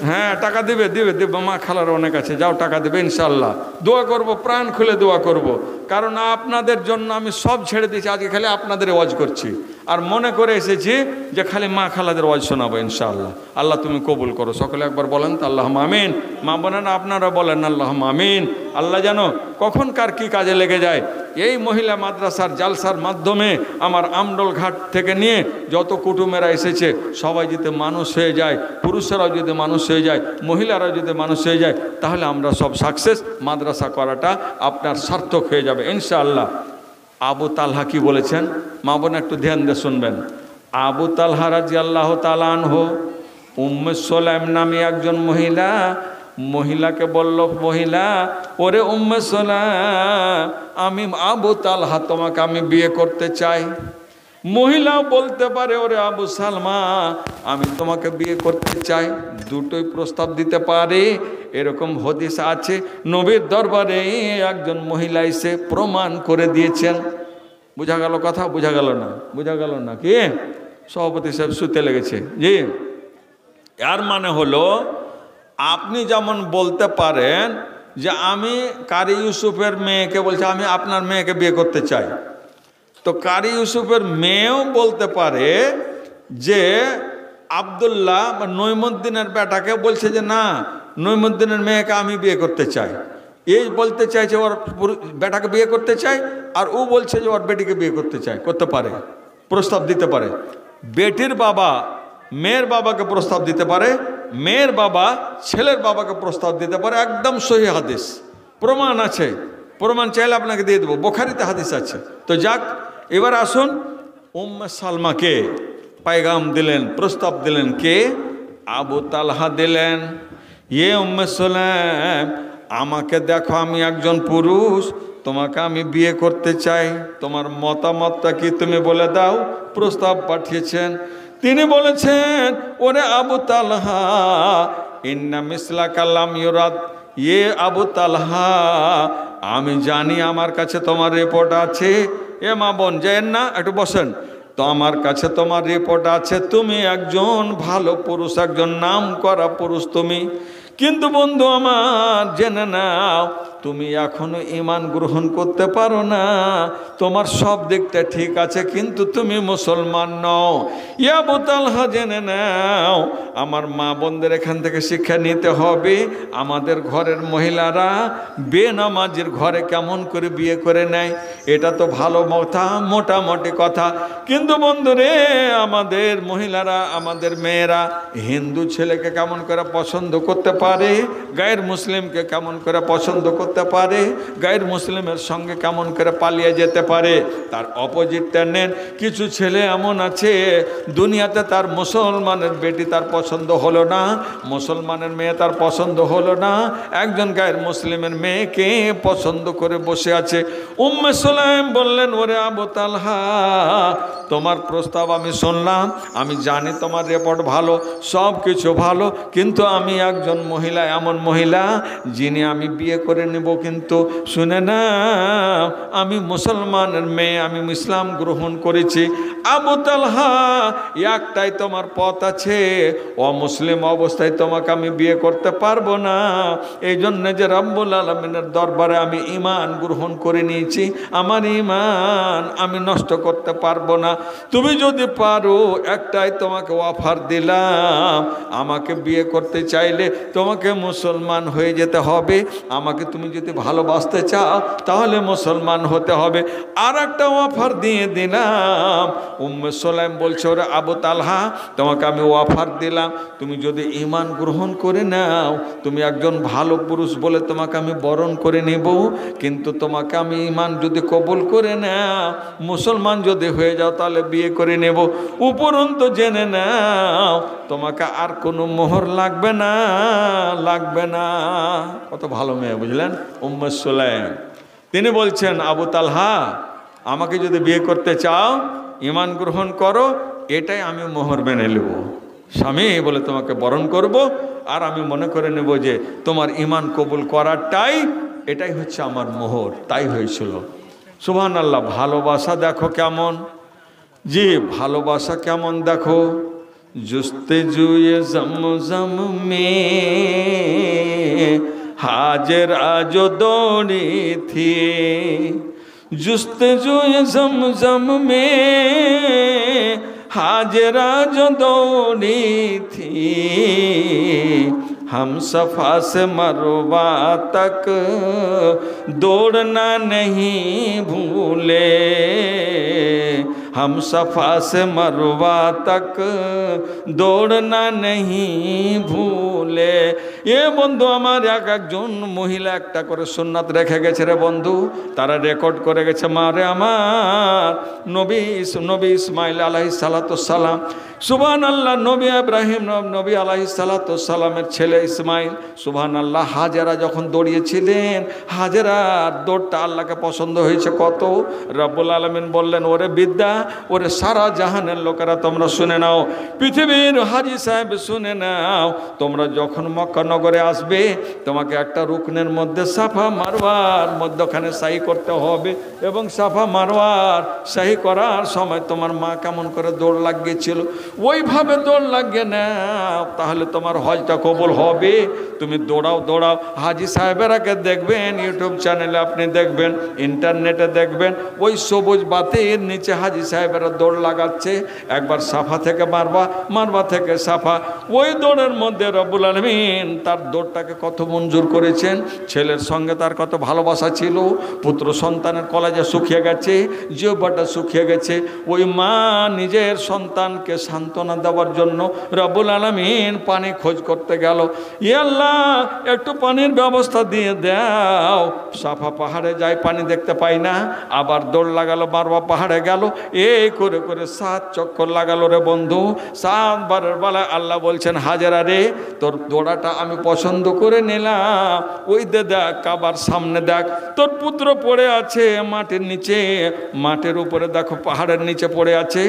হ্যাঁ, টাকা দিবে দিবে দিবে, মা খালার অনেক আছে, যাও টাকা দেবে ইনশাল্লাহ। দোয়া করব, প্রাণ খুলে দোয়া করব, কারণ আপনাদের জন্য আমি সব ছেড়ে দিয়েছি, আজকে খালি আপনাদের ওয়াজ করছি, আর মনে করে এসেছি যে খালি মা খালাদের ওয়াজ শোনাবো ইনশাআল্লাহ। আল্লাহ তুমি কবুল করো, সকলে একবার বলেন তো আল্লাহ আমিন। মা বোনেরা আপনারা বলেন আল্লাহ আমিন। আল্লাহ জানো কখন কার কি কাজে লেগে যায়। এই মহিলা মাদ্রাসার জালসার মাধ্যমে আমার আমডল ঘাট থেকে নিয়ে যত কুটুমেরা এসেছে সবাই যদি মানুষ হয়ে যায়, পুরুষেরাও যদি মানুষ হয়ে যায়, মহিলারাও যদি মানুষ হয়ে যায়, তাহলে আমরা সব সাকসেস, মাদ্রাসা করাটা আপনার সার্থক হয়ে যাবে ইনশাআল্লাহ। আবু তালহা কি বলেছেন মা বোন, একটু ধ্যান দিয়ে শুনবেন। আবু তালহা রাদিয়াল্লাহু তাআলা আনহু, উম্মে সুলাইম নামে একজন মহিলাকে বলল, মহিলা, ওরে উম্মে সুলাইম, আমি আবু তালহা তোমাকে আমি বিয়ে করতে চাই। মহিলাও বলতে পারে, ওরে আবু সালমা, আমি তোমাকে বিয়ে করতে চাই। দুটোই প্রস্তাব দিতে পারে, এরকম হাদিস আছে। নবীর দরবারে একজন মহিলা এসে প্রমাণ করে দিয়েছেন। বুঝা গেল কথা? বুঝা গেল না? বুঝা গেল না কি? সভাপতি সাহেব শুতে লেগেছে। জি, এর মানে হলো আপনি যেমন বলতে পারেন যে আমি কারি ইউসুফের মেয়েকে বলছি আমি আপনার মেয়েকে বিয়ে করতে চাই, তো কারি ইউসুফের মেয়েও বলতে পারে যে আব্দুল্লাহ বা নইমুদ্দিনের বেটাকে বলছে যে না, নইমুদ্দিনের মেয়েকে আমি বিয়ে করতে চাই। এই বলতে চাইছে ওর বেটাকে বিয়ে করতে চাই, আর ও বলছে যে ওর বেটিকে বিয়ে করতে চাই, করতে পারে, প্রস্তাব দিতে পারে। বেটির বাবা মেয়ের বাবাকে প্রস্তাব দিতে পারে, মেয়ের বাবা ছেলের বাবাকে প্রস্তাব দিতে পারে। একদম সহি হাদিস, প্রমাণ আছে, প্রমাণ চাইলে আপনাকে দিয়ে দেবো, বুখারীতে হাদিস আছে। তো যাক, এবার আসুন, উম্মে সালমাকে পায়গাম দিলেন, প্রস্তাব দিলেন কে? আবু তালহা দিলেন। ইয়ে উম্মে সুলাইম, আমাকে দেখো, আমি একজন পুরুষ, তোমাকে আমি বিয়ে করতে চাই, তোমার মতামতটা কি তুমি বলে দাও। প্রস্তাব পাঠিয়েছেন। তিনি বলেছেন, ওরে আবু তালহা, ইন্না মিসলা কাল্লাম ইউরাদ। ইয়ে আবু তালহা, আমি জানি আমার কাছে তোমার রিপোর্ট আছে। এ মা বোন যায়েন না, একটু বসেন তো। আমার কাছে তোমার রিপোর্ট আছে, তুমি একজন ভালো পুরুষ, একজন নাম করা পুরুষ তুমি। কিন্তু বন্ধু আমার, জেনে নাও, তুমি এখনো ঈমান গ্রহণ করতে পারো না। তোমার সব দিকটা ঠিক আছে, কিন্তু তুমি মুসলমান নও। ইয়া আবু তালহা, জেনে নাও, আমার মা বোনদের এখান থেকে শিক্ষা নিতে হবে। আমাদের ঘরের মহিলারা বেনামাজির ঘরে কেমন করে বিয়ে করে নেয়, এটা তো ভালো কথা, মোটামুটি কথা। কিন্তু বন্ধুরে, আমাদের মহিলারা, আমাদের মেয়েরা হিন্দু ছেলেকে কেমন করে পছন্দ করতে পারে, গায়ের মুসলিমকে কেমন করে পছন্দ করতে পারে, গায়ের মুসলিমের সঙ্গে কেমন করে পালিয়ে যেতে পারে। তার অপোজিটটা নেন, কিছু ছেলে এমন আছে দুনিয়াতে তার মুসলমানের বেটি তার পছন্দ হলো না, মুসলমানের মেয়ে তার পছন্দ হলো না, একজন গায়ের মুসলিমের মেয়েকে পছন্দ করে বসে আছে। উম্মে সুলাইম বললেন, ওরে আবু তালহা, তোমার প্রস্তাব আমি শুনলাম, আমি জানি তোমার রিপোর্ট ভালো, সব কিছু ভালো, কিন্তু আমি একজন মহিলা, এমন মহিলা যিনি আমি বিয়ে করে নেব, কিন্তু শুনে না, আমি মুসলমানের মেয়ে, আমি ইসলাম গ্রহণ করেছি। আবু তালহা, একটাই তোমার পথ আছে, অমুসলিম অবস্থায় তোমাকে আমি বিয়ে করতে পারবো না। এই জন্য যে রব্বুল আলামিনের দরবারে আমি ঈমান গ্রহণ করে নিয়েছি, আমার ঈমান আমি নষ্ট করতে পারবো না। তুমি যদি পারো, একটাই তোমাকে অফার দিলাম, আমাকে বিয়ে করতে চাইলে তোমাকে মুসলমান হয়ে যেতে হবে। আমাকে তুমি যদি ভালোবাসতে চাও তাহলে মুসলমান হতে হবে। আর একটা অফার দিয়ে দিলাম। উম্মে সুলাইম বলছে, ওরে আবু তালহা, তোমাকে আমি অফার দিলাম, তুমি যদি ঈমান গ্রহণ করে নাও, তুমি একজন ভালো পুরুষ বলে তোমাকে আমি বরণ করে নেব, কিন্তু তোমাকে আমি ঈমান যদি কবুল করে নাও, মুসলমান যদি হয়ে যাও, তাহলে বিয়ে করে নেব। উপরন্তু জেনে নাও তোমাকে আর কোনো মোহর লাগবে না, লাগবে না। কত ভালো মেয়ে, বুঝলেন? উম্মে সুলাইম তিনি বলছেন, আবু তালহা, আমাকে যদি বিয়ে করতে চাও, ঈমান গ্রহণ করো, এটাই আমি মোহর মেনে নেব। স্বামী বলে তোমাকে বরণ করব, আর আমি মনে করে নেব যে তোমার ঈমান কবুল করাটাই এটাই হচ্ছে আমার মোহর। তাই হয়েছিল। সুবহানাল্লাহ। ভালোবাসা দেখো কেমন, জি ভালোবাসা কেমন দেখো। जुस्तेजूए ज़मज़म में हाजरा जो दौड़ी थी, जुस्तेजूए ज़मज़म में हाजरा जो दौड़ी थी, हम सफ़ा से मरवा तक दौड़ना नहीं भूले, हम सफ़ा से मरवा तक दौड़ना नहीं भूले। এ বন্ধু আমার, একজন মহিলা একটা করে সুন্নাত রেখে গেছে রে বন্ধু, তারা রেকর্ড করে গেছে। মারে আমার নবী ইসমাইল আলাইহিস সালাতু সালাম, সুবহানাল্লাহ, নবী ইব্রাহিম নবী আলাইহিস সালাতু সালামের ছেলে ইসমাইল, সুবহানাল্লাহ, হাজেরা যখন দৌড়িয়েছিলেন, হাজেরার দৌড়টা আল্লাহকে পছন্দ হয়েছে কত। রব্বুল আলামিন বললেন, ওরে বিদ্যা, ওরে সারা জাহানের লোকেরা তোমরা শুনে নাও, পৃথিবীর হাজী সাহেব শুনে নাও, তোমরা যখন মক্কা নগরে আসবে, তোমাকে একটা রুকনের মধ্যে সাফা মারওয়ার মধ্যখানে সাই করতে হবে, এবং সাফা মারওয়ার সাই করার সময় তোমার মা কেমন করে দৌড় লাগিয়েছিল, ওইভাবে দৌড় লাগিয়ে নাও, তাহলে তোমার হজটা কবুল হবে। তুমি দৌড়াও দৌড়াও। হাজী সাহেবেরাকে দেখবেন, ইউটিউব চ্যানেলে আপনি দেখবেন, ইন্টারনেটে দেখবেন, ওই সবুজ বাতির নিচে হাজী সাহেবেরা দৌড় লাগাচ্ছে। একবার সাফা থেকে মারবা, মারবা থেকে সাফা, ওই দৌড়ের মধ্যে রব্বুল আলামিন তার দৌড়টাকে কত মঞ্জুর করেছেন। ছেলের সঙ্গে তার কত ভালোবাসা ছিল, পুত্র সন্তানের কলেজে শুকিয়ে গেছে, জিহ্বাটা শুকিয়ে গেছে। ওই মা নিজের সন্তানকে সান্ত্বনা দেওয়ার জন্য রব্বুল আলামিন পানি খোঁজ করতে গেল। ইয়া আল্লাহ, একটু পানির ব্যবস্থা দিয়ে দাও। সাফা পাহাড়ে যাই, পানি দেখতে পাই না, আবার দৌড় লাগালো, মারওয়া পাহাড়ে গেল, এই করে করে 7 চক্কর লাগালো রে বন্ধু। 7 বারের বেলা আল্লাহ বলছেন, হাজেরা রে, তোর দৌড়াটা আমি পছন্দ করে নিলাম, ওই দে দেখ, কাবার সামনে দেখ, তোর পুত্র পড়ে আছে মাটির নিচে, মাটির উপরে দেখো পাহাড়ের নিচে পড়ে আছে,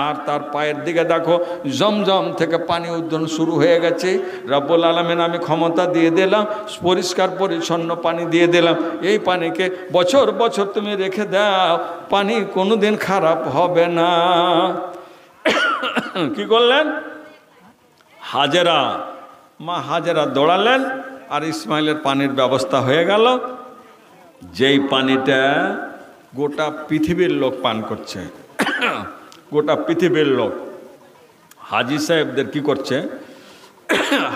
আর তার পায়ের দিকে দেখো জমজম থেকে পানি উদ্ধার শুরু হয়ে গেছে। রব্বুল আলামিন আমি ক্ষমতা দিয়ে দিলাম, পরিষ্কার পরিচ্ছন্ন পানি দিয়ে দিলাম, এই পানিকে বছর বছর তুমি রেখে দাও, পানি কোনোদিন খারাপ হবে না। কি করলেন? হাজেরা, মা হাজেরা দৌড়ালেন, আর ইসমাইলের পানির ব্যবস্থা হয়ে গেল, যেই পানিটা গোটা পৃথিবীর লোক পান করছে। গোটা পৃথিবীর লোক। হাজী সাহেবদের কি করছে?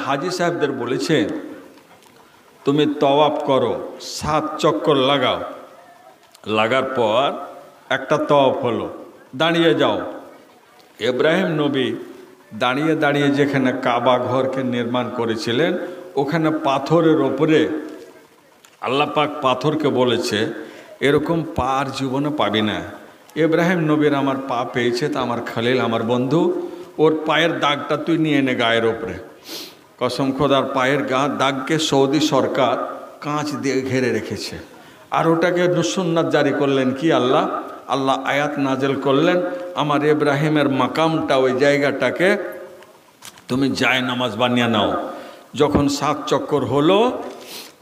হাজী সাহেবদের বলেছে, তুমি তওয়াফ করো, 7 চক্কর লাগাও, লাগার পর একটা তওয়াফ হলো, দাঁড়িয়ে যাও। ইব্রাহিম নবী দাঁড়িয়ে দাঁড়িয়ে যেখানে কাবা ঘরকে নির্মাণ করেছিলেন, ওখানে পাথরের ওপরে আল্লাহ পাক পাথরকে বলেছে, এরকম পা আর জীবনে পাবি না। ইব্রাহিম নবীর আমার পা পেয়েছে, তা আমার খলিল, আমার বন্ধু, ওর পায়ের দাগটা তুই নিয়ে নে গায়ের ওপরে। কসম খোদার, পায়ের দাগকে সৌদি সরকার কাঁচ দিয়ে ঘিরে রেখেছে, আর ওটাকে সুন্নাত জারি করলেন কি আল্লাহ আয়াত নাজেল করলেন, আমার ইব্রাহিমের মাকামটা, ওই জায়গাটাকে তুমি জায় নামাজ বানিয়ে নাও। যখন 7 চক্কর হলো,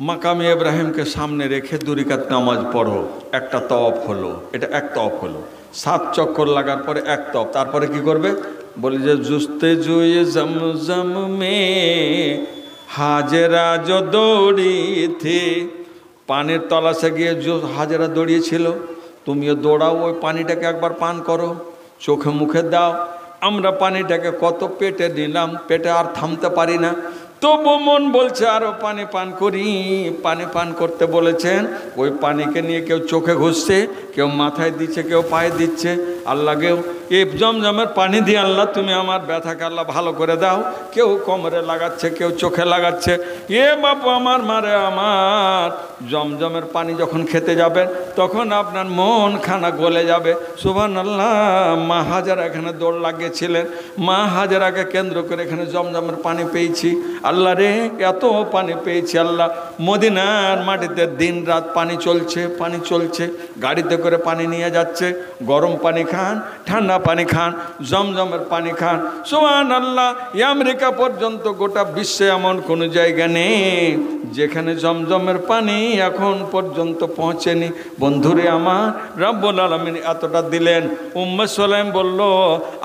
মাকামে ইব্রাহিমকে সামনে রেখে 2 রাকাত নামাজ পড়ো, একটা তওয়াফ হলো। এটা এক তওয়াফ হলো। 7 চক্কর লাগার পরে এক তওয়াফ। তারপরে কি করবে? বলে যে जुस्तेजूए ज़मज़म में हाजरा जो दौड़ी थी, পানির তলাশে গিয়ে হাজেরা দৌড়িয়েছিল, তুমিও দৌড়াও, ওই পানিটাকে একবার পান করো, চোখে মুখে দাও। আমরা পানিটাকে কত পেটে নিলাম, পেটে আর থামতে পারি না, তবু মন বলছে আরো পানি পান করি। পানি পান করতে বলেছেন, ওই পানিকে নিয়ে কেউ চোখে ঘষছে, কেউ মাথায় দিচ্ছে, কেউ পায়ে দিচ্ছে। আল্লাহকেও এই জমজমের পানি দিয়ে আল্লাহ তুমি আমার ব্যথাকে আল্লাহ ভালো করে দাও। কেউ কোমরে লাগাচ্ছে, কেউ চোখে লাগাচ্ছে। বাপু আমার, মারে আমার, জমজমের পানি যখন খেতে যাবেন তখন আপনার মন খানা গলে যাবে। সুবহানাল্লাহ। মা হাজারা এখানে দৌড় লাগিয়েছিলেন, মা হাজারাকে কেন্দ্র করে এখানে জমজমের পানি পেয়েছি। আল্লাহ রে, এত পানি পেয়েছি আল্লাহ। মদিনার মাটিতে দিন রাত পানি চলছে, পানি চলছে। গাড়িতে করে পানি নিয়ে যাচ্ছে। গরম পানি খান, ঠান্ডা পানি খান, জমজমের পানি খান। সুবহানাল্লাহ। আমেরিকা পর্যন্ত গোটা বিশ্বে এমন কোনো জায়গা নেই যেখানে জমজমের পানি এখন পর্যন্ত পৌঁছেনি। বন্ধুরে আমার, রব্বুল আলামিন এতটা দিলেন। উম্মে সুলাইম বলল,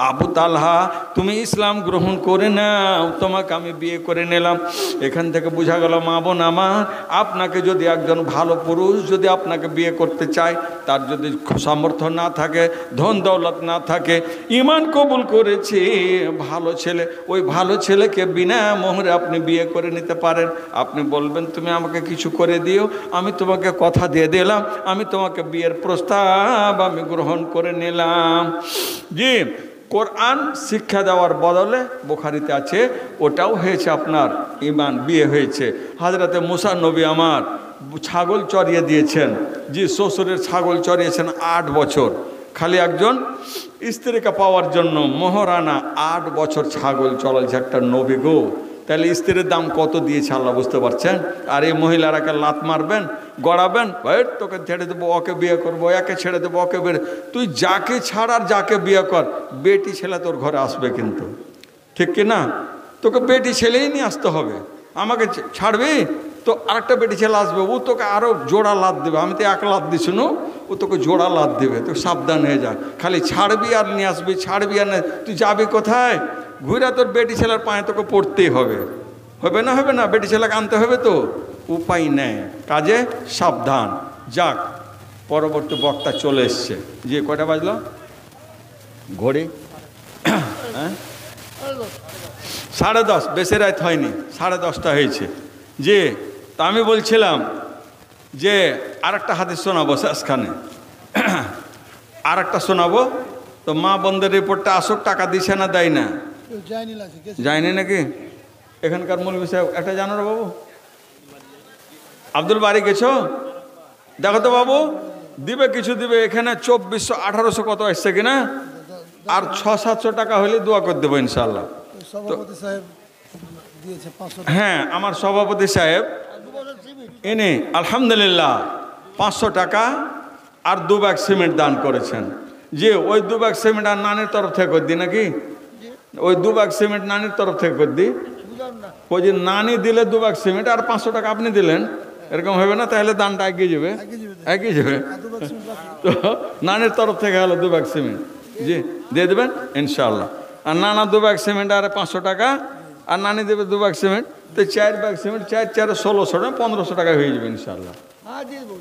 আবু তালহা তুমি ইসলাম গ্রহণ করে নাও, তোমাকে আমি বিয়ে করে নিলাম। এখান থেকে বোঝা গেল মা বোন আমার, আপনাকে যদি একজন ভালো পুরুষ যদি আপনাকে বিয়ে করতে চায়, তার যদি সামর্থ্য না থাকে, ধন দৌলত না থাকে, ঈমান কবুল করেছে ভালো ছেলে, ওই ভালো ছেলেকে বিনা মোহরে আপনি বিয়ে করে নিতে পারেন। আপনি বলবেন তুমি আমাকে কিছু করে দিও, আমি তোমাকে কথা দিয়ে দিলাম, আমি তোমাকে বিয়ের প্রস্তাব আমি গ্রহণ করে নিলাম। জি, কোরআন শিক্ষা দেওয়ার বদলে বুখারীতে আছে, ওটাও হয়েছে আপনার ঈমান, বিয়ে হয়েছে। হযরতে মুসা নবী আমার ছাগল চড়িয়ে দিয়েছেন। জি, শ্বশুরের ছাগল চড়িয়েছেন 8 বছর, খালি একজন স্ত্রীকে পাওয়ার জন্য। মোহরানা 8 বছর ছাগল চড়াইছে একটা নবী গো। তাহলে স্ত্রীর দাম কত দিয়েছে আল্লাহ বুঝতে পারছেন। আর এই মহিলারাকে লাত মারবেন, গড়াবেন, ভাই তোকে ছেড়ে দেবো, ওকে বিয়ে করবো, একে ছেড়ে দেবো, ওকে বিয়ে। তুই যাকে ছাড় আর যাকে বিয়ে কর, বেটি ছেলে তোর ঘরে আসবে কিন্তু, ঠিক কি না? তোকে বেটি ছেলেই নিয়ে আসতে হবে। আমাকে ছাড়বি তো আরেকটা বেটি ছেলে আসবে, ও তোকে আরও জোড়া লাত দেবে। আমি তো 1 লাত দিছি না, ও তোকে জোড়া লাত দেবে। তো সাবধান হয়ে যা, খালি ছাড়বি আর নিয়ে আসবি, ছাড়বি আর তুই যাবি কোথায়? ঘুরে তোর বেটি ছেলের পায়ে তোকে পড়তেই হবে। হবে না? হবে না? বেটি ছেলেকে আনতে হবে তো, উপায় নেই, কাজে সাবধান। যাক, পরবর্তী বক্তা চলে এসছে। যে কয়টা বাজলো ঘড়ি? হ্যাঁ, 10:30, বেশি রাত হয়নি, 10:30টা হয়েছে। যে তা আমি বলছিলাম যে আরেকটা হাদিস শোনাবো শেষখানে, আরেকটা শোনাবো। তো মা বন্ধের রিপোর্টটা আসুক, টাকা দিছে না দেয় না, যায়নি নাকি? এখানকার মূল বিষয় একটা জানো রে বাবু, আব্দুল বাড়ি গেছো? দেখো তো বাবু, দিবে কিছু দিবে। এখানে 2400 1800 কত আসছে কিনা, আর 600-700 টাকা হলে দোয়া করে দেবো ইনশাল্লাহ। হ্যাঁ, আমার সভাপতি সাহেব এনে আলহামদুলিল্লাহ 500 টাকা আর 2 ব্যাগ সিমেন্ট দান করেছেন। যে ওই 2 ব্যাগ সিমেন্ট আর নানির তরফ থেকে করে দিই নাকি? ওই 2 ব্যাগ সিমেন্ট নানির তরফ থেকে করে দিই। ওই যে নানি দিলে 2 ব্যাগ সিমেন্ট আর 500 টাকা আপনি দিলেন, এরকম হবে না? তাহলে দানটা এগিয়ে যাবে, এগিয়ে যাবে। তো নানির তরফ থেকে হলো 2 ব্যাগ সিমেন্ট, জি দিয়ে দেবেন ইনশাআল্লাহ। আর নানা 2 ব্যাগ সিমেন্ট আর 500 টাকা, আর নানি দেবে 2 ব্যাগ সিমেন্ট। তো 4 ব্যাগ সিমেন্ট, 4 1600 টাকা, 1500 টাকা হয়ে যাবে ইনশাআল্লাহ,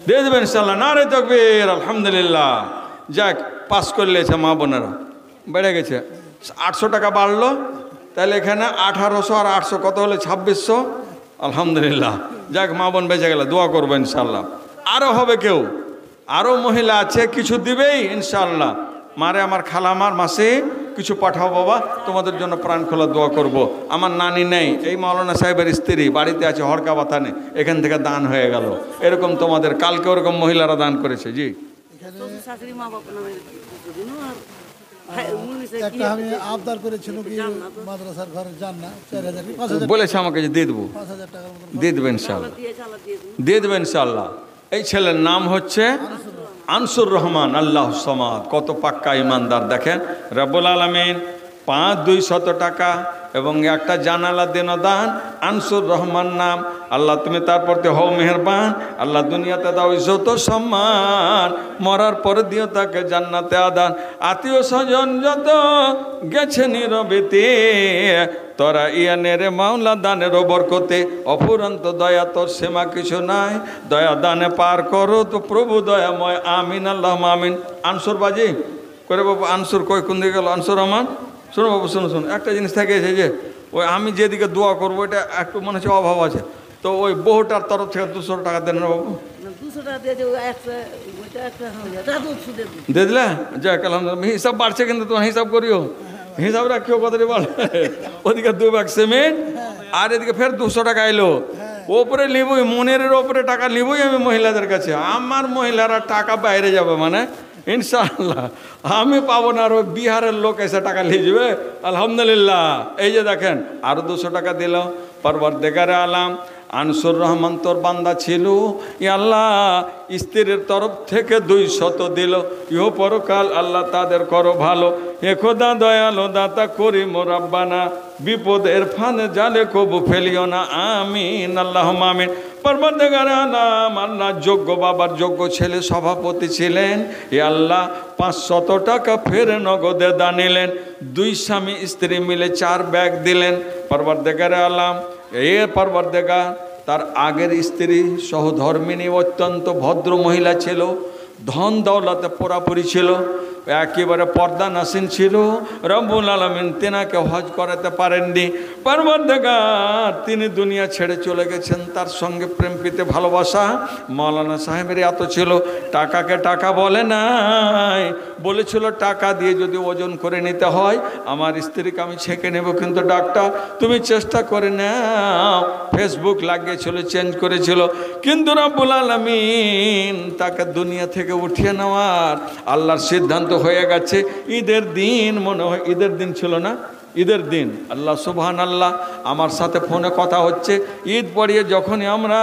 দিয়ে দেবেন ইনশাআল্লাহ। নারে তাকবীর, আলহামদুলিল্লাহ। যাক, পাস করলেছে মা বোনেরা, বেড়ে গেছে। 800 টাকা বাড়লো, তাহলে এখানে 1800 আর 800 কত হলে 2600, আলহামদুলিল্লাহ। যাক, মা বোন বেঁচে গেলে, দোয়া করবো ইনশাআল্লাহ। আরও হবে কেউ, আরও মহিলা আছে, কিছু দিবেই ইনশাআল্লাহ। মারে আমার, খালা আমার, মাসে কিছু পাঠাও বাবা, তোমাদের জন্য প্রাণ খোলা দোয়া করব। আমার নানি নেই, এই মাওলানা সাহেবের স্ত্রী বাড়িতে আছে, হড়কা বাতা নেই, এখান থেকে দান হয়ে গেল। এরকম তোমাদের কালকে ওরকম মহিলারা দান করেছে। জি, বলেছে আমাকে যে দিয়ে দেবো, দিয়ে দেবেন ইনশাআল্লাহ, দিয়ে দেবেন ইনশাআল্লাহ। এই ছেলের নাম হচ্ছে আনসুর রহমান। আল্লাহ সামাদ, কত পাক্কা ইমানদার দেখেন। রব্বুল আলামিন 5-200 টাকা এবং একটা জানালা দেন দান। আনসুর রহমান নাম। আল্লাহ তুমি তার প্রতি হও মেহেরবান। আল্লাহ দুনিয়াতে দাও ইজ্জত সম্মান, মরার পরে দিও তাকে জান্নাতে আদান। আত্মীয় স্বজন যত গেছে নীরবেতে, তোরা ইয়ানের মাওলা দানের বরকতে, অফুরন্ত দয়া তোর সীমা কিছু নাই। দয়া দানে পার করো তো প্রভু দয়াময়, আমিন আল্লাহ আমিন। আনসুর বাজি করে বাবু, আনসুর কই কোন দিকে গেল? আনসুর রহমান, শোনো বাবু, শোনো শোনো, একটা জিনিস থেকে এসে যে ওই আমি যেদিকে দোয়া করবো এটা একটু মনে হচ্ছে অভাব আছে, তো ওই বহুটার তরফ থেকে 200 টাকা দেন না বাবু? 200 টাকা দিয়ে দেবো, দিয়ে দিলে যাক আলহামদুলিল্লাহ। হিসাব বাড়ছে কিন্তু তোমার হিসাব করিও, হিসাব রাখিও কতটি বল। ওদিকে 2 ব্যাগ সিমেন্ট আর এদিকে ফের 200 টাকা এলো। ওপরে নিবই, মনের ওপরে টাকা নিবই আমি মহিলাদের কাছে। আমার মহিলারা টাকা বাইরে যাবে মানে ইনশাআল্লাহ আমি পাবো না, আর ওই বিহারের লোক এসে টাকা নিয়ে যাবে আলহামদুলিল্লাহ। এই যে দেখেন আরো 200 টাকা দিল। পরবর্তীকারে আলাম আনসুর রহমান তোর বান্দা ছিল, ই আল্লাহ স্ত্রীর তরফ থেকে 200 দিল, ইহো পরকাল আল্লাহ তাদের করো ভালো। এ খোদা দয়ালো দাতা করি মোরাব্বানা, বিপদের ফানে জালে কবু ফেলিও না, আমিন আল্লাহুম্মা আমিন। পরবর্তীকারে আলাম আল্লাহ যোগ্য বাবার যোগ্য ছেলে সভাপতি ছিলেন, এ আল্লাহ 500 টাকা ফের নগদে দানিলেন। 2 স্বামী স্ত্রী মিলে 4 ব্যাগ দিলেন। পরবর্তীকারে আলাম পরবর্তীকার তার আগের স্ত্রী সহধর্মিনী অত্যন্ত ভদ্র মহিলা ছিল, ধন দৌলতে পুরাপুরি ছিল, একেবারে পর্দা নাসিন ছিল। রব্বুল আলামিন তেনাকে হজ করাতে পারেননি। পরবর্তীকার তিনি দুনিয়া ছেড়ে চলে গেছেন। তার সঙ্গে প্রেম প্রীতি ভালোবাসা মাওলানা সাহেবের এত ছিল, টাকাকে টাকা বলে নাই, বলেছিল টাকা দিয়ে যদি ওজন করে নিতে হয় আমার স্ত্রীকে আমি ছেঁকে নেব, কিন্তু ডাক্তার তুমি চেষ্টা করে নাও। ফেসবুক লাগিয়েছিল, চেঞ্জ করেছিল, কিন্তু রব্বুল আলামিন তাকে দুনিয়া থেকে উঠিয়ে নেওয়ার আল্লাহর সিদ্ধান্ত হয়ে গেছে। ঈদের দিন মনে হয়, ঈদের দিন ছিল না, ঈদের দিন আল্লাহ সুবহানাল্লাহ আমার সাথে ফোনে কথা হচ্ছে। ঈদ পড়িয়ে যখনই আমরা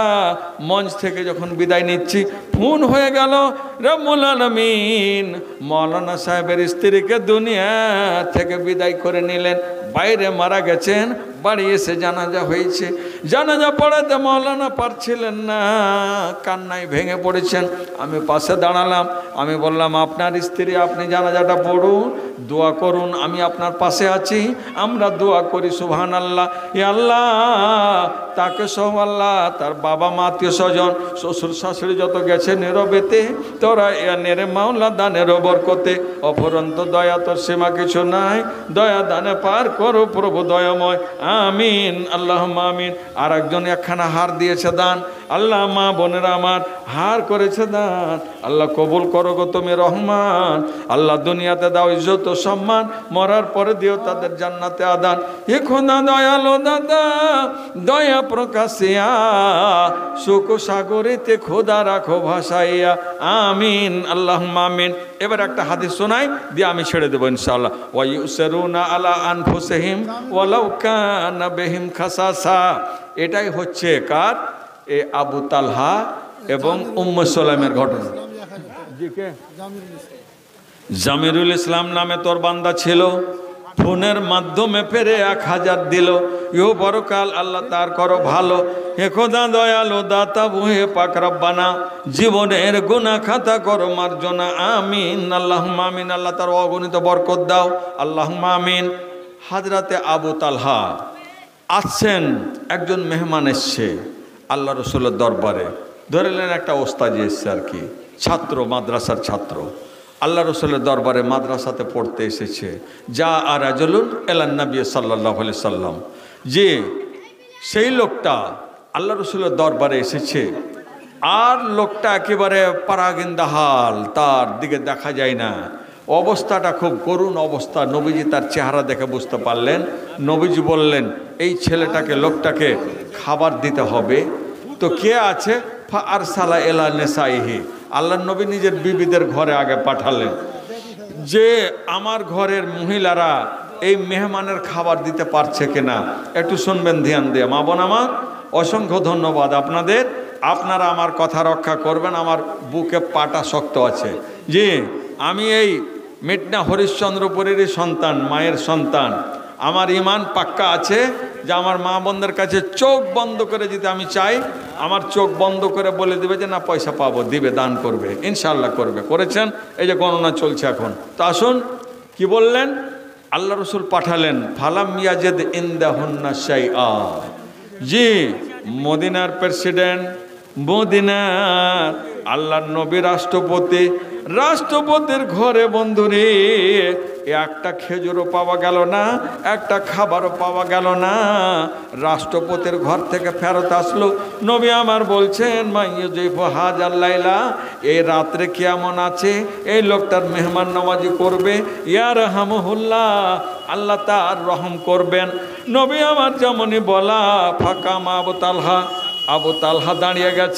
মঞ্চ থেকে যখন বিদায় নিচ্ছি, ফোন হয়ে গেল রব্বুল আলামিন মাওলানা সাহেবের স্ত্রীকে দুনিয়া থেকে বিদায় করে নিলেন। বাইরে মারা গেছেন, বাড়ি এসে জানাজা হয়েছে। জানাজা পড়াতে মাওলানা পারছিলেন না, কান্নায় ভেঙে পড়েছেন। আমি পাশে দাঁড়ালাম, আমি বললাম আপনার স্ত্রী, আপনি জানাজাটা পড়ুন, দোয়া করুন, আমি আপনার পাশে আছি, আমরা দোয়া করি। সুবহানাল্লাহ। এ আল্লাহ তাকে সব আল্লাহ তার বাবা মা আত্মীয় স্বজন শ্বশুর শাশুড়ি যত গেছে নীরবেতে, তোরা নেরে মাওলা দানের বরকতে, অপরন্ত দয়া তোর সীমা কিছু নাই, দয়া দানে পার করো প্রভু দয়াময়, আমিন আল্লাহুম্মা আমিন। আর একজন একখানা হার দিয়েছে দান, আল্লাহ মা বোনেরা আমার হার করেছে দান, আল্লাহ কবুল করো গো তুমি রহমান। আল্লাহ দুনিয়াতে দাও ইজ্জত ও সম্মান, মরার পরে দিও তাদের জান্নাতে আদান। এ খোদা দয়ালো দাদা দয়া প্রকাশিয়া, সুখ সাগরেতে খোদা রাখো ভাসাইয়া, আমিন আল্লাহুম্মা আমিন। এবার একটা হাদিস শোনাই দিয়ে আমি ছেড়ে দেবো ইনশাআল্লাহ। ওয়া ইউসিরুনা আলা আনফুসিহিম ওয়ালাউ কানা বিহিম খাসাসা। এটাই হচ্ছে কার? এ আবু তালহা এবং উম্মে সুলাইমের ঘটনা। জামিরুল ইসলাম নামে তোর বান্দা ছিল, ফোনের মাধ্যমে ফেরে 1000 দিল, ইহো পরকাল আল্লাহ তার করো ভালো। হে খোদা দয়ালো দাতা বুহে পাক রব্বানা, জীবনের গুনাহ খাতা করো মার্জনা, আমিন আল্লাহুম্মা আমিন। আল্লাহ তার অগণিত বরকত দাও, আল্লাহুম্মা আমিন। হাজরাতে আবু তালহা আসছেন, একজন মেহমান এসছে আল্লাহ রসুলের দরবারে, ধরেলেন একটা ওস্তাজি এসছে আর কি, ছাত্র, মাদ্রাসার ছাত্র, আল্লাহ রসুলের দরবারে মাদ্রাসাতে পড়তে এসেছে। যা আর রাজুলুন এলান নবী সাল্লাল্লাহু আলাইহি সাল্লাম, যে সেই লোকটা আল্লাহ রসুলের দরবারে এসেছে, আর লোকটা একেবারে পারাগিন্দা হাল, তার দিকে দেখা যায় না, অবস্থাটা খুব করুণ অবস্থা। নবীজি তার চেহারা দেখে বুঝতে পারলেন। নবীজি বললেন এই ছেলেটাকে, লোকটাকে খাবার দিতে হবে। তো কে আছে? ফা আরসালা ইলা নিসাইহি, আল্লাহ নবী নিজের বিবিদের ঘরে আগে পাঠালেন, যে আমার ঘরের মহিলারা এই মেহমানের খাবার দিতে পারছে কিনা একটু শুনবেন ধ্যান দিয়ে। মা বোন আমার অসংখ্য ধন্যবাদ আপনাদের, আপনারা আমার কথা রক্ষা করবেন। আমার বুকে পাটা শক্ত আছে। জি, আমি এই মিটনা হরিশ্চন্দ্রপুরেরই সন্তান, মায়ের সন্তান। আমার ইমান পাক্কা আছে যে আমার মা বোনদের কাছে চোখ বন্ধ করে যদি আমি চাই, আমার চোখ বন্ধ করে বলে দেবে যে না পয়সা পাবো, দিবে, দান করবে, ইনশাল্লাহ করবে, করেছেন। এই যে গণনা চলছে এখন। তো আসুন কি বললেন, আল্লাহ রসুল পাঠালেন, ফালাম ইয়াজেদ ইনদাহুন্না শাইআ। জি, মদিনার প্রেসিডেন্ট, মদিনার আল্লাহর নবী রাষ্ট্রপতি রাষ্ট্রপতির ঘরে বন্ধুরে একটা খেজুরও পাওয়া গেল না, একটা খাবারও পাওয়া গেল না। রাষ্ট্রপতির ঘর থেকে ফেরত আসলো। নবী আমার বলছেন মাইয়ুজিবু হাজাল লাইলা, এই রাত্রে কেমন আছে, এই লোকটার মেহমান নওয়াজি করবে, ইয়ারহামুহুল্লাহ, আল্লাহ তার রহম করবেন। নবী আমার যেমনই বলা, ফাঁকা মা আবু তালহা দাঁড়িয়ে গেছে।